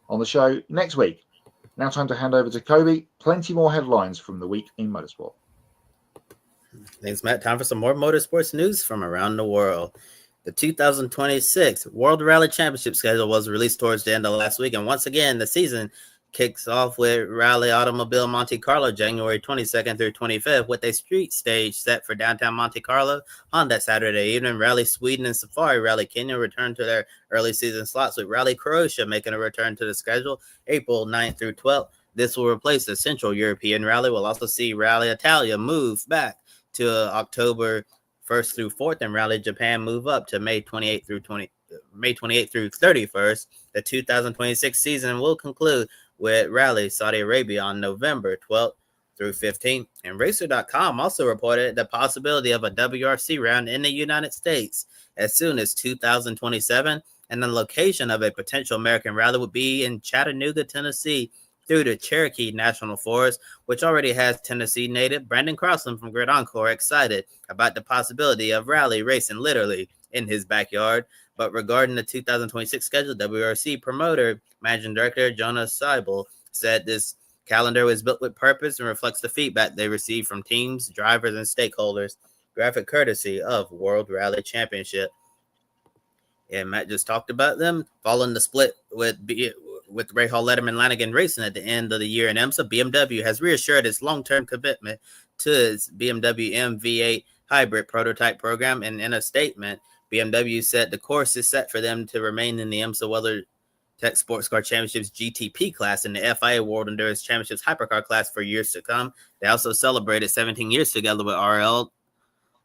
on the show next week. Now time to hand over to Kobe. Plenty more headlines from the week in motorsport. Thanks, Matt. Time for some more motorsports news from around the world. The 2026 World Rally Championship schedule was released towards the end of last week, and once again, the season kicks off with Rally Automobile Monte Carlo January 22nd through 25th with a street stage set for downtown Monte Carlo on that Saturday evening. Rally Sweden and Safari Rally Kenya return to their early season slots, with Rally Croatia making a return to the schedule April 9th through 12th. This will replace the Central European Rally. We'll also see Rally Italia move back to October 1st through 4th, and Rally Japan move up to May 28th through 31st. The 2026 season will conclude with Rally Saudi Arabia on November 12th through 15th. And Racer.com also reported the possibility of a WRC round in the United States as soon as 2027, and the location of a potential American rally would be in Chattanooga, Tennessee, through the Cherokee National Forest, which already has Tennessee native Brandon Crossland from Grid Encore excited about the possibility of rally racing literally in his backyard. But regarding the 2026 schedule, WRC promoter, managing director Jonas Seibel said this calendar was built with purpose and reflects the feedback they received from teams, drivers, and stakeholders. Graphic courtesy of World Rally Championship. And Matt just talked about them. Following the split with Ray Hall, Letterman, Lanigan Racing at the end of the year in IMSA, BMW has reassured its long-term commitment to its BMW M-V8 hybrid prototype program. And in a statement, BMW said the course is set for them to remain in the IMSA WeatherTech Sports Car Championships GTP class and the FIA World Endurance Championships Hypercar class for years to come. They also celebrated 17 years together with RL,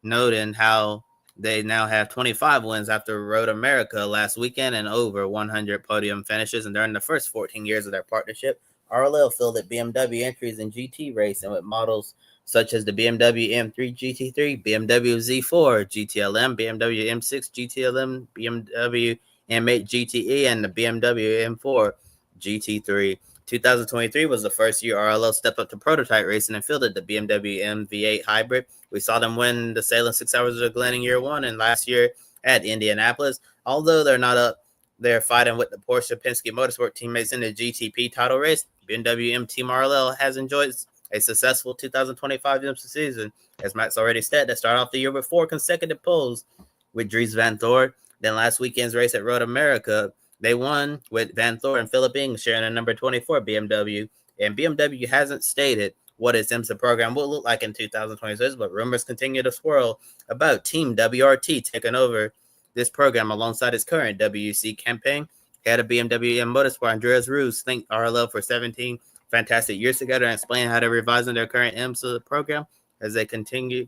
noting how they now have 25 wins after Road America last weekend and over 100 podium finishes. And during the first 14 years of their partnership, RLL fielded BMW entries in GT racing with models such as the BMW M3 GT3, BMW Z4 GTLM, BMW M6 GTLM, BMW M8 GTE, and the BMW M4 GT3. 2023 was the first year RLL stepped up to prototype racing and fielded the BMW M-V8 hybrid. We saw them win the Salem 6 Hours of Glen in year 1 and last year at Indianapolis. Although they're not up there fighting with the Porsche Penske Motorsport teammates in the GTP title race, BMW M Team RLL has enjoyed a successful 2025 IMSA season, as Max already said, that started off the year with 4 consecutive poles with Dries Van Thor. Then last weekend's race at Road America, they won with Van Thor and Philip Ing sharing a number 24 BMW. And BMW hasn't stated what its IMSA program will look like in 2026, but rumors continue to swirl about Team WRT taking over this program alongside its current WC campaign. Head of BMW M Motorsport, Andreas Roos, thanked RLL for 17 fantastic years together and explain how they're revising their current IMSA program as they continue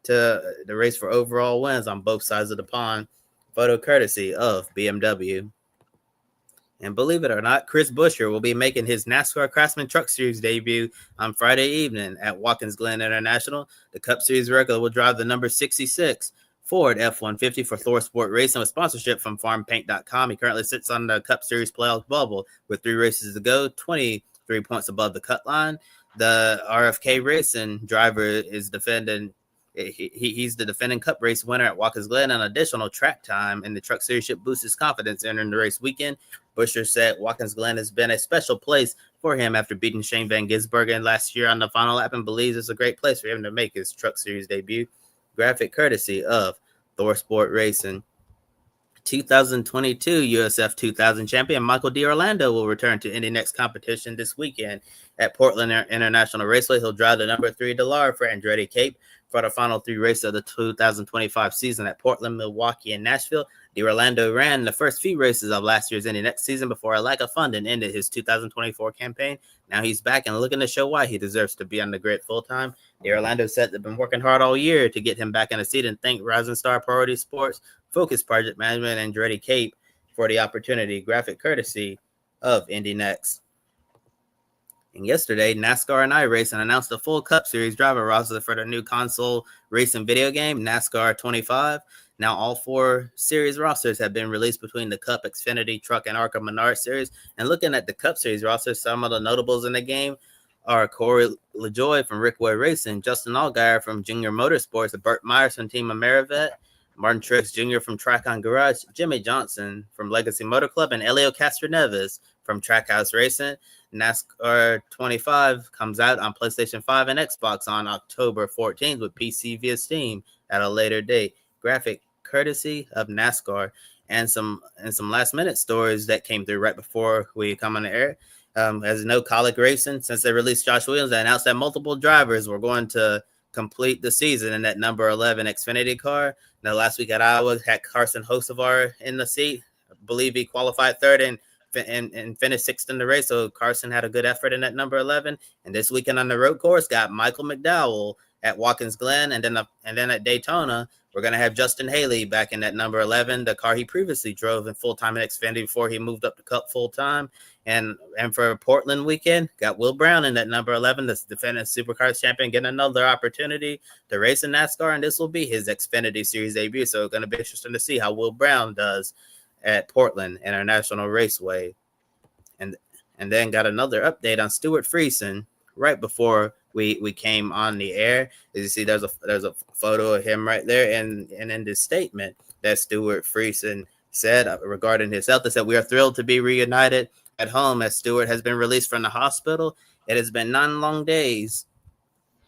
to the race for overall wins on both sides of the pond. Photo courtesy of BMW. And believe it or not, Chris Buescher will be making his NASCAR Craftsman Truck Series debut on Friday evening at Watkins Glen International. The Cup Series regular will drive the number 66 Ford F-150 for Thor Sport Racing with sponsorship from FarmPaint.com. He currently sits on the Cup Series playoff bubble with 3 races to go, 23 points above the cut line. The RFK Racing driver is defending. He's the defending Cup race winner at Watkins Glen. An additional track time in the Truck Series should boost his confidence entering the race weekend. Buescher said Watkins Glen has been a special place for him after beating Shane Van Gisbergen last year on the final lap and believes it's a great place for him to make his Truck Series debut. Graphic courtesy of Thor Sport Racing. 2022 USF 2000 champion Michael D'Orlando will return to Indy Next competition this weekend at Portland International Raceway. He'll drive the number 3 Dallara for Andretti Cape for the final 3 races of the 2025 season at Portland, Milwaukee, and Nashville. D'Orlando ran the first few races of last year's Indy next season before a lack of funding ended his 2024 campaign. Now he's back and looking to show why he deserves to be on the grid full-time. D'Orlando said they've been working hard all year to get him back in the seat and thanked Rising Star Priority Sports, Focus Project Management, and Andretti Cape for the opportunity, graphic courtesy of Indy Next. And yesterday, NASCAR and iRacing announced the full Cup Series driver roster for the new console racing video game, NASCAR 25. Now, all 4 series rosters have been released between the Cup, Xfinity, Truck, and ARCA Menard series. And looking at the Cup Series roster, some of the notables in the game are Corey LaJoie from Rickwood Racing, Justin Allgaier from Junior Motorsports, Burt Myers from Team Amerivet, Martin Truex Jr. from Track On Garage, Jimmy Johnson from Legacy Motor Club, and Elio Castroneves from Trackhouse Racing. NASCAR 25 comes out on PlayStation 5 and Xbox on October 14th with PC via Steam at a later date. Graphic courtesy of NASCAR, and some last minute stories that came through right before we come on the air. As you know, Colic Racing, since they released Josh Williams, they announced that multiple drivers were going to complete the season in that number 11 Xfinity car. Now, last week at Iowa, had Carson Hocevar in the seat. I believe he qualified third and finished 6th in the race. So Carson had a good effort in that number 11. And this weekend on the road course, got Michael McDowell at Watkins Glen, and then at Daytona, we're going to have Justin Haley back in that number 11, the car he previously drove in full-time in Xfinity before he moved up to Cup full-time. And for Portland weekend, got Will Brown in that number 11, the defending Supercars champion, getting another opportunity to race in NASCAR, and this will be his Xfinity Series debut. So it's going to be interesting to see how Will Brown does at Portland International Raceway. And then got another update on Stuart Friesen right before we came on the air. As you see, there's a photo of him right there, and in this statement that Stuart Friesen said regarding his health, he said, "We are thrilled to be reunited at home as Stuart has been released from the hospital. It has been 9 long days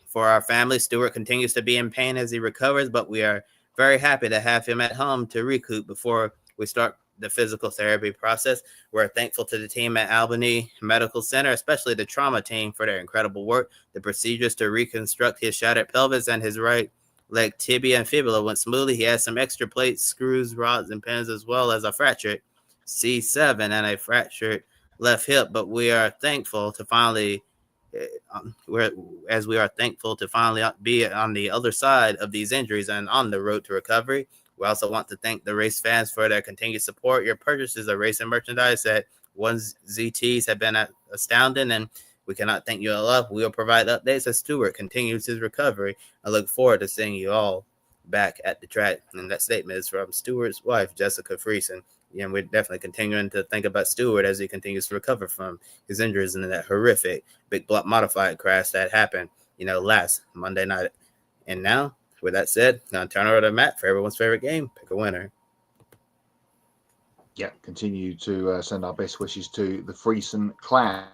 for our family. Stuart continues to be in pain as he recovers, but we are very happy to have him at home to recoup before we start the physical therapy process. We're thankful to the team at Albany Medical Center, especially the trauma team, for their incredible work. The procedures to reconstruct his shattered pelvis and his right leg tibia and fibula went smoothly. He has some extra plates, screws, rods, and pins, as well as a fractured C7 and a fractured left hip. But we are thankful to finally be on the other side of these injuries and on the road to recovery. We also want to thank the race fans for their continued support. Your purchases of racing merchandise at 1ZTs have been astounding, and we cannot thank you enough. We will provide updates as Stuart continues his recovery. I look forward to seeing you all back at the track." And that statement is from Stuart's wife, Jessica Friesen. And we're definitely continuing to think about Stuart as he continues to recover from his injuries in that horrific big block modified crash that happened, last Monday night. And now, with that said, I'm going to turn it over to Matt for everyone's favorite game, Pick a Winner. Yeah, continue to send our best wishes to the Friesen clan.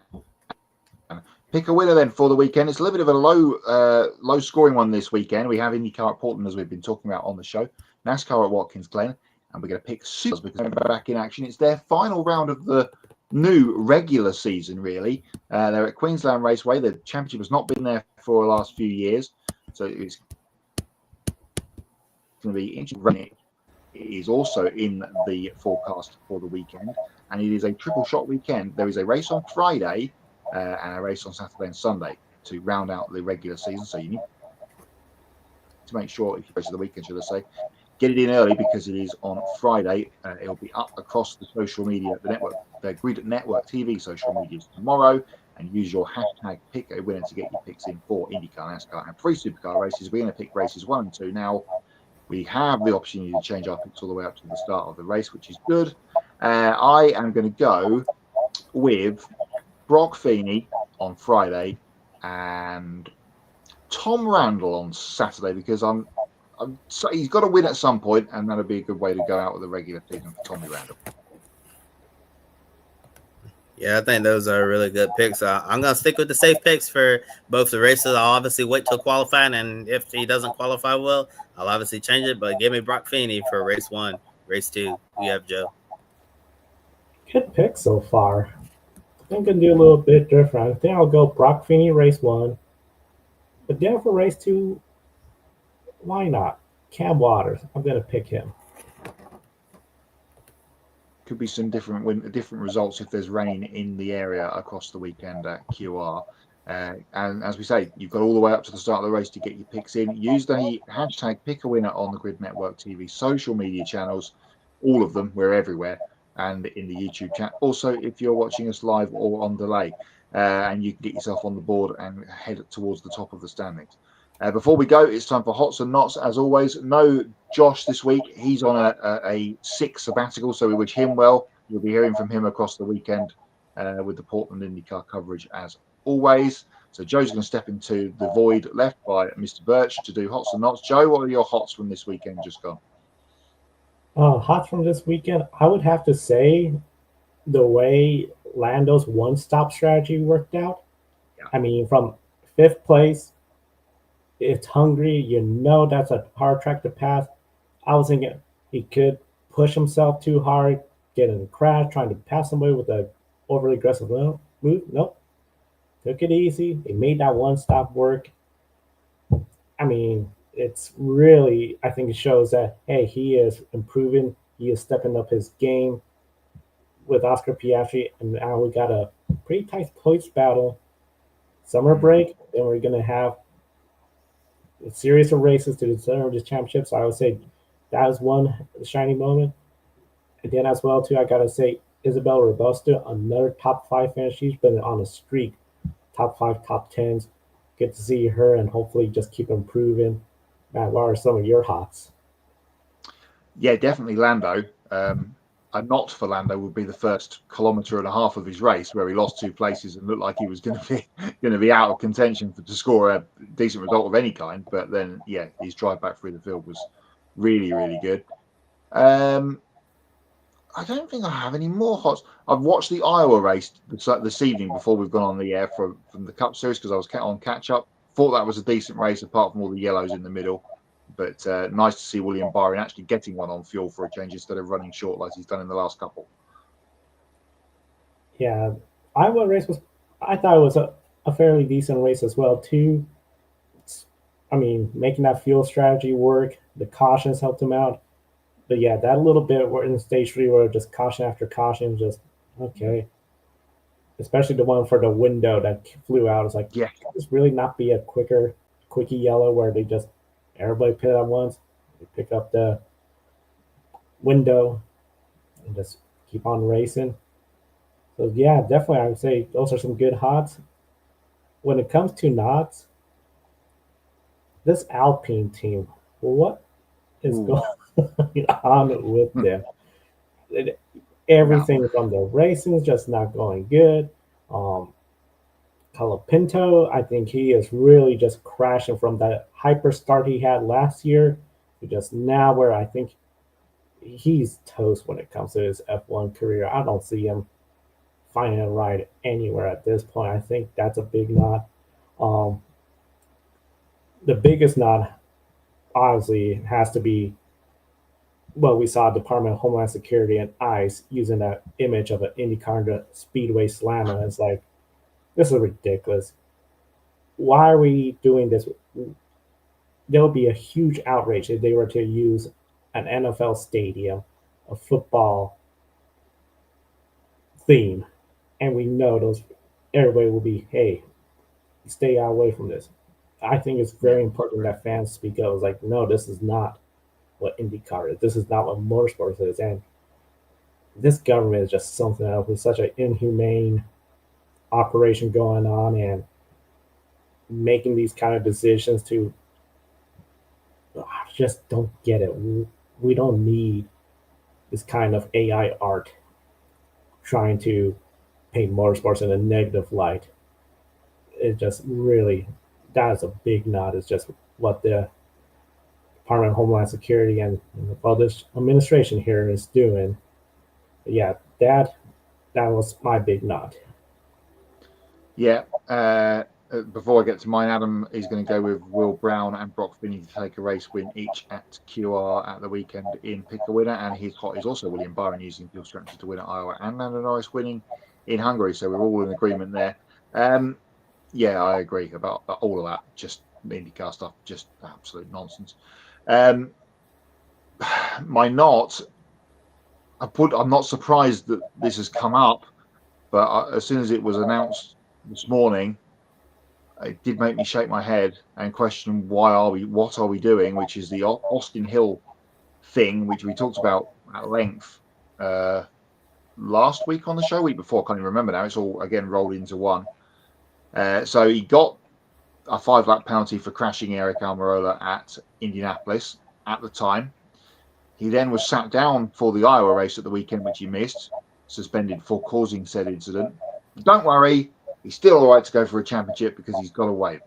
Pick a winner then for the weekend. It's a little bit of a low scoring one this weekend. We have IndyCar at Portland, as we've been talking about on the show, NASCAR at Watkins Glen, and we're going to pick Supers because they're back in action. It's their final round of the new regular season, really. They're at Queensland Raceway. The championship has not been there for the last few years, so it's going to be interesting. It is also in the forecast for the weekend, and it is a triple shot weekend. There is a race on Friday and a race on Saturday and Sunday to round out the regular season. So you need to make sure, if you race of the weekend, should I say, get it in early because it is on Friday. It'll be up across the social media, the Grid Network TV social medias tomorrow, and use your hashtag Pick a Winner to get your picks in for IndyCar, NASCAR, and 3 Supercar races. We're going to pick races 1 and 2 now. We have the opportunity to change our picks all the way up to the start of the race, which is good. I am going to go with Brock Feeney on Friday and Tom Randall on Saturday because so he's got to win at some point, and that'll be a good way to go out with a regular season for Tommy Randall. Yeah, I think those are really good picks. I'm going to stick with the safe picks for both the races. I'll obviously wait till qualifying, and if he doesn't qualify well, I'll obviously change it. But give me Brock Feeney for race 1. Race 2, you have Joe. Good pick so far. I'm gonna do a little bit different. I think I'll go Brock Finney race 1, but then for race 2, why not? Cam Waters. I'm gonna pick him. Could be some different results if there's rain in the area across the weekend at QR. And as we say, you've got all the way up to the start of the race to get your picks in. Use the hashtag Pick a Winner on the Grid Network TV social media channels, all of them. We're everywhere, and in the YouTube chat. Also, if you're watching us live or on delay, and you can get yourself on the board and head towards the top of the standings. Before we go, it's time for Hots and Knots. As always, no Josh this week. He's on a sick sabbatical, so we wish him well. You'll be hearing from him across the weekend with the Portland IndyCar coverage as always. So Joe's going to step into the void left by Mr. Birch to do Hots and Knots. Joe, what are your Hots from this weekend just gone? Hots from this weekend, I would have to say the way Lando's one-stop strategy worked out. Yeah. I mean, from 5th place, it's hungry. You know that's a hard track to pass. I was thinking he could push himself too hard, get in a crash, trying to pass somebody with a overly aggressive move. Nope. Took it easy. He made that one stop work. I mean, it's really, I think it shows that, hey, he is improving. He is stepping up his game with Oscar Piastri. And now we got a pretty tight points battle. Summer break. Then we're going to have a series of races to determine the championship. So I would say that was one shining moment. And then as well, too, I got to say, Isabel Robusta, another top 5 finish. She's been on a streak. Top 5, top 10s. Get to see her and hopefully just keep improving. Matt, what are some of your hots? Yeah, definitely Lando. A not for Lando would be the first kilometre and a half of his race where he lost 2 places and looked like he was going to be out of contention to score a decent result of any kind. But then, yeah, his drive back through the field was really, really good. I don't think I have any more hots. I've watched the Iowa race this evening before we've gone on the air from the Cup Series because I was on catch up. Thought that was a decent race apart from all the yellows in the middle. But nice to see William Byron actually getting one on fuel for a change instead of running short like he's done in the last couple. Yeah, Iowa race I thought it was a fairly decent race as well, too. I mean, making that fuel strategy work, the cautions helped him out. But yeah, that little bit where in stage 3 where just caution after caution, just okay. Especially the one for the window that flew out. It's like, yeah, can this really not be a quickie yellow where they just everybody pit at once, they pick up the window and just keep on racing. So yeah, definitely I would say those are some good hots. When it comes to knots, this Alpine team, what is going on with them? Everything from the racing is just not going good. Colapinto, I think he is really just crashing from that hyper start he had last year to just now where I think he's toast when it comes to his F1 career. I don't see him finding a ride anywhere at this point. I think that's a big nod. The biggest nod, obviously, has to be well, we saw Department of Homeland Security and ICE using that image of an IndyCar Speedway slammer. It's like, this is ridiculous. Why are we doing this? There would be a huge outrage if they were to use an NFL stadium, a football theme, and we know those everybody will be, hey, stay away from this. I think it's very important that fans speak up. It's like, no, this is not what IndyCar is. This is not what motorsports is. And this government is just something else with such an inhumane operation going on and making these kind of decisions to I just don't get it. We don't need this kind of AI art trying to paint motorsports in a negative light. It just really, that is a big nod. It's just what the Department of Homeland Security and well, this administration here is doing. But yeah, that was my big nod. Yeah. Before I get to mine, Adam is going to go with Will Brown and Brock Finney to take a race win each at QR at the weekend in Pick a Winner. And his hot is also William Byron using fuel strategy to win at Iowa and Lando Norris winning. in Hungary. So we're all in agreement there. Yeah, I agree about all of that. Just IndyCar stuff, just absolute nonsense. My not, I'm not surprised that this has come up, but as soon as it was announced this morning, it did make me shake my head and question what are we doing, which is the Austin Hill thing, which we talked about at length last week on the show, week before, I can't even remember now. It's all again rolled into one. So he got a 5-lap penalty for crashing Eric Almirola at Indianapolis at the time. He then was sat down for the Iowa race at the weekend, which he missed, suspended for causing said incident. Don't worry, he's still all right to go for a championship because he's got a waiver.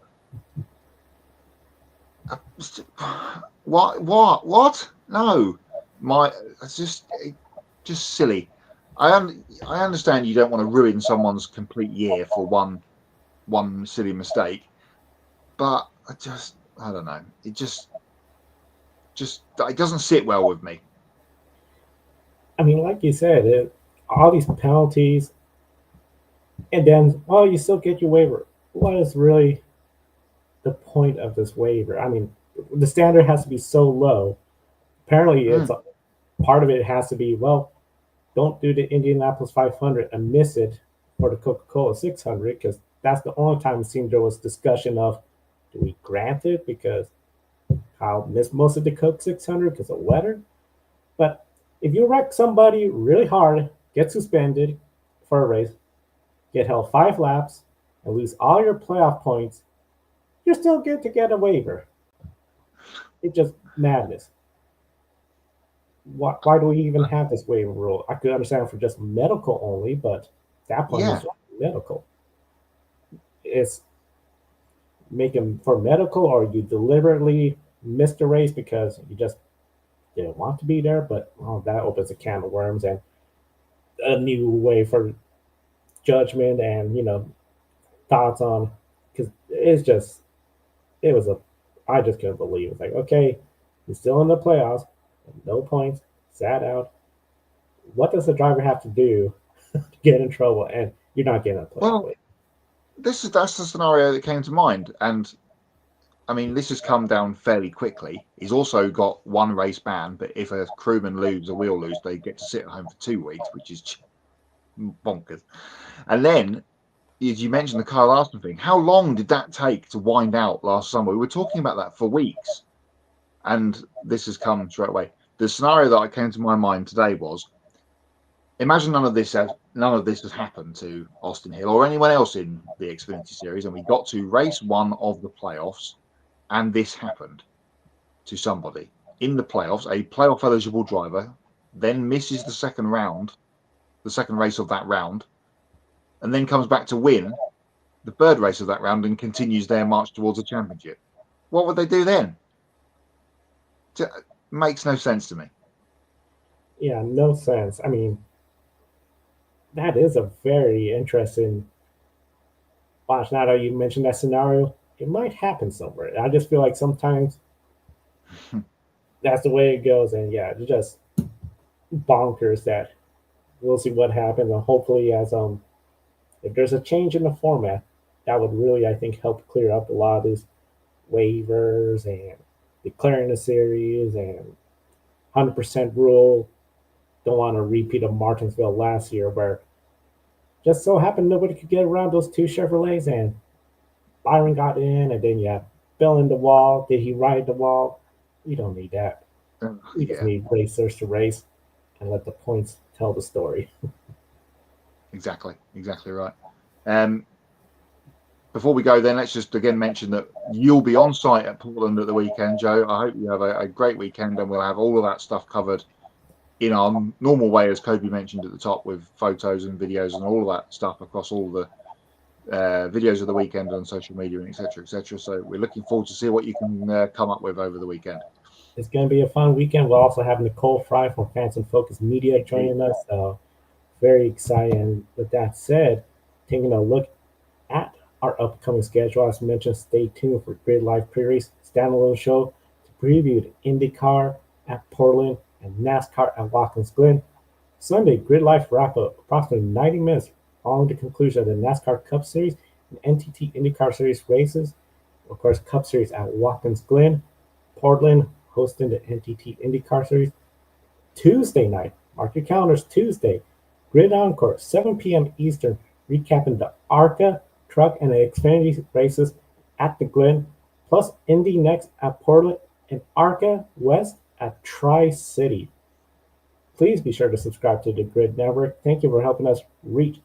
What? No, it's just silly. I understand you don't want to ruin someone's complete year for one silly mistake, but I don't know. It just it doesn't sit well with me. I mean, like you said, all these penalties, and then, you still get your waiver. What is really the point of this waiver? I mean, the standard has to be so low. Apparently, it's part of it has to be, don't do the Indianapolis 500 and miss it for the Coca-Cola 600, because that's the only time it seemed there was discussion of, do we grant it because Kyle missed most of the Coke 600 because of weather? But if you wreck somebody really hard, get suspended for a race, get held 5 laps, and lose all your playoff points, you're still good to get a waiver. It's just madness. Why do we even have this waiver rule? I could understand for just medical only, but that point is medical. It's making for medical, or you deliberately missed a race because you just didn't want to be there. But that opens a can of worms and a new way for judgment and thoughts on, because I just couldn't believe it. It's like, okay, you're still in the playoffs, no points, sat out. What does the driver have to do to get in trouble? And you're not getting a playoff. Well, that's the scenario that came to mind, and I mean, this has come down fairly quickly. He's also got 1 race ban, but if a crewman loses, a wheel loose, they get to sit at home for 2 weeks, which is bonkers. And then, as you mentioned, the Kyle Larson thing, how long did that take to wind out last summer? We were talking about that for weeks, and this has come straight away. The scenario that came to my mind today was, imagine none of this has happened to Austin Hill or anyone else in the Xfinity Series, and we got to race 1 of the playoffs, and this happened to somebody in the playoffs. A playoff eligible driver then misses the second race of that round, and then comes back to win the 3rd race of that round and continues their march towards a championship. What would they do then? It makes no sense to me. Yeah, no sense. I mean, that is a very interesting watch. Now that you mentioned that scenario, it might happen somewhere. I just feel like sometimes that's the way it goes. And yeah, it's just bonkers that we'll see what happens. And hopefully, if there's a change in the format, that would really, I think, help clear up a lot of these waivers and declaring the series and 100% rule. Don't want a repeat of Martinsville last year, where just so happened nobody could get around those 2 Chevrolets, and Byron got in, and then you have Bill in the wall. Did he ride the wall? We don't need that. We just need racers to race and let the points tell the story. Exactly right. Before we go, then, let's just again mention that you'll be on site at Portland at the weekend, Joe. I hope you have a great weekend, and we'll have all of that stuff covered in our normal way, as Kobe mentioned at the top, with photos and videos and all of that stuff across all the videos of the weekend on social media and etc. So we're looking forward to see what you can come up with over the weekend. It's going to be a fun weekend. We'll also have Nicole Fry from Fans and Focus Media joining us. Very exciting. With that said, taking a look at our upcoming schedule, as mentioned, stay tuned for Grid Life Pre-Race standalone show to preview the IndyCar at Portland and NASCAR at Watkins Glen. Sunday, Grid Life wrap up approximately 90 minutes following the conclusion of the NASCAR Cup Series and NTT IndyCar Series races. Of course, Cup Series at Watkins Glen, Portland hosting the NTT IndyCar Series. Tuesday night, mark your calendars, Tuesday, Grid Encore, 7 p.m. Eastern, recapping the ARCA, Truck, and the Xfinity races at the Glen, plus Indy next at Portland and ARCA West at Tri-City. Please be sure to subscribe to the Grid Network. Thank you for helping us reach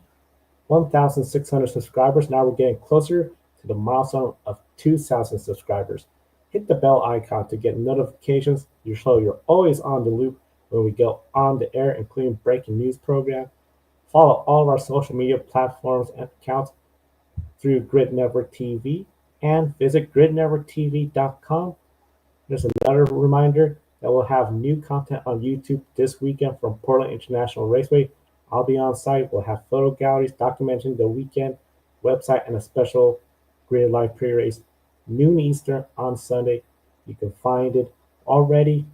1,600 subscribers. Now we're getting closer to the milestone of 2,000 subscribers. Hit the bell icon to get notifications so you're always on the loop when we go on the air, including breaking news program. Follow all of our social media platforms and accounts through Grid Network TV and visit gridnetworktv.com. There's another reminder that we'll have new content on YouTube this weekend from Portland International Raceway. I'll be on site. We'll have photo galleries documenting the weekend website and a special Grid Live pre-race noon Eastern on Sunday. You can find it already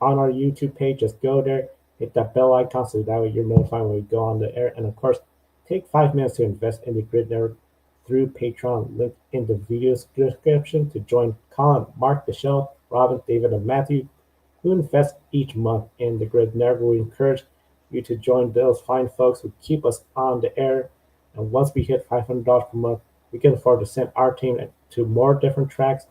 on our YouTube page. Just go there, hit that bell icon so that way you're notified when we go on the air. And of course, take 5 minutes to invest in the Grid Network through Patreon, link in the video description to join Colin, Mark, Michelle, Robin, David, and Matthew, who invest each month in the Grid Network. We encourage you to join those fine folks who keep us on the air. And once we hit $500 per month, we can afford to send our team to more different tracks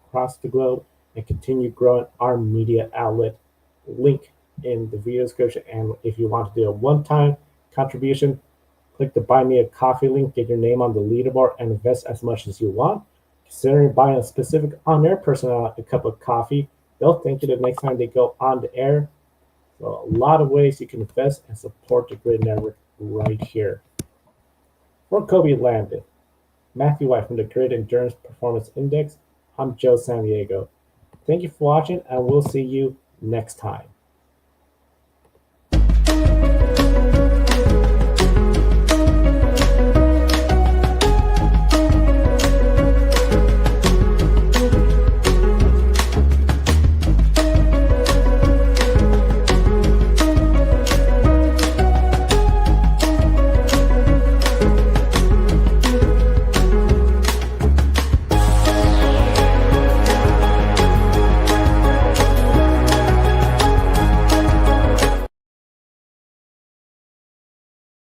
across the globe and continue growing our media outlet. Link in the video description. And if you want to do a one-time contribution, click the Buy Me a Coffee link, get your name on the leaderboard, and invest as much as you want. Considering buying a specific on-air person a cup of coffee, they'll thank you the next time they go on the air. So a lot of ways you can invest and support the Grid Network right here. For Kobe Landon, Matthew White from the Grid Endurance Performance Index, I'm Joe San Diego. Thank you for watching, and we'll see you next time.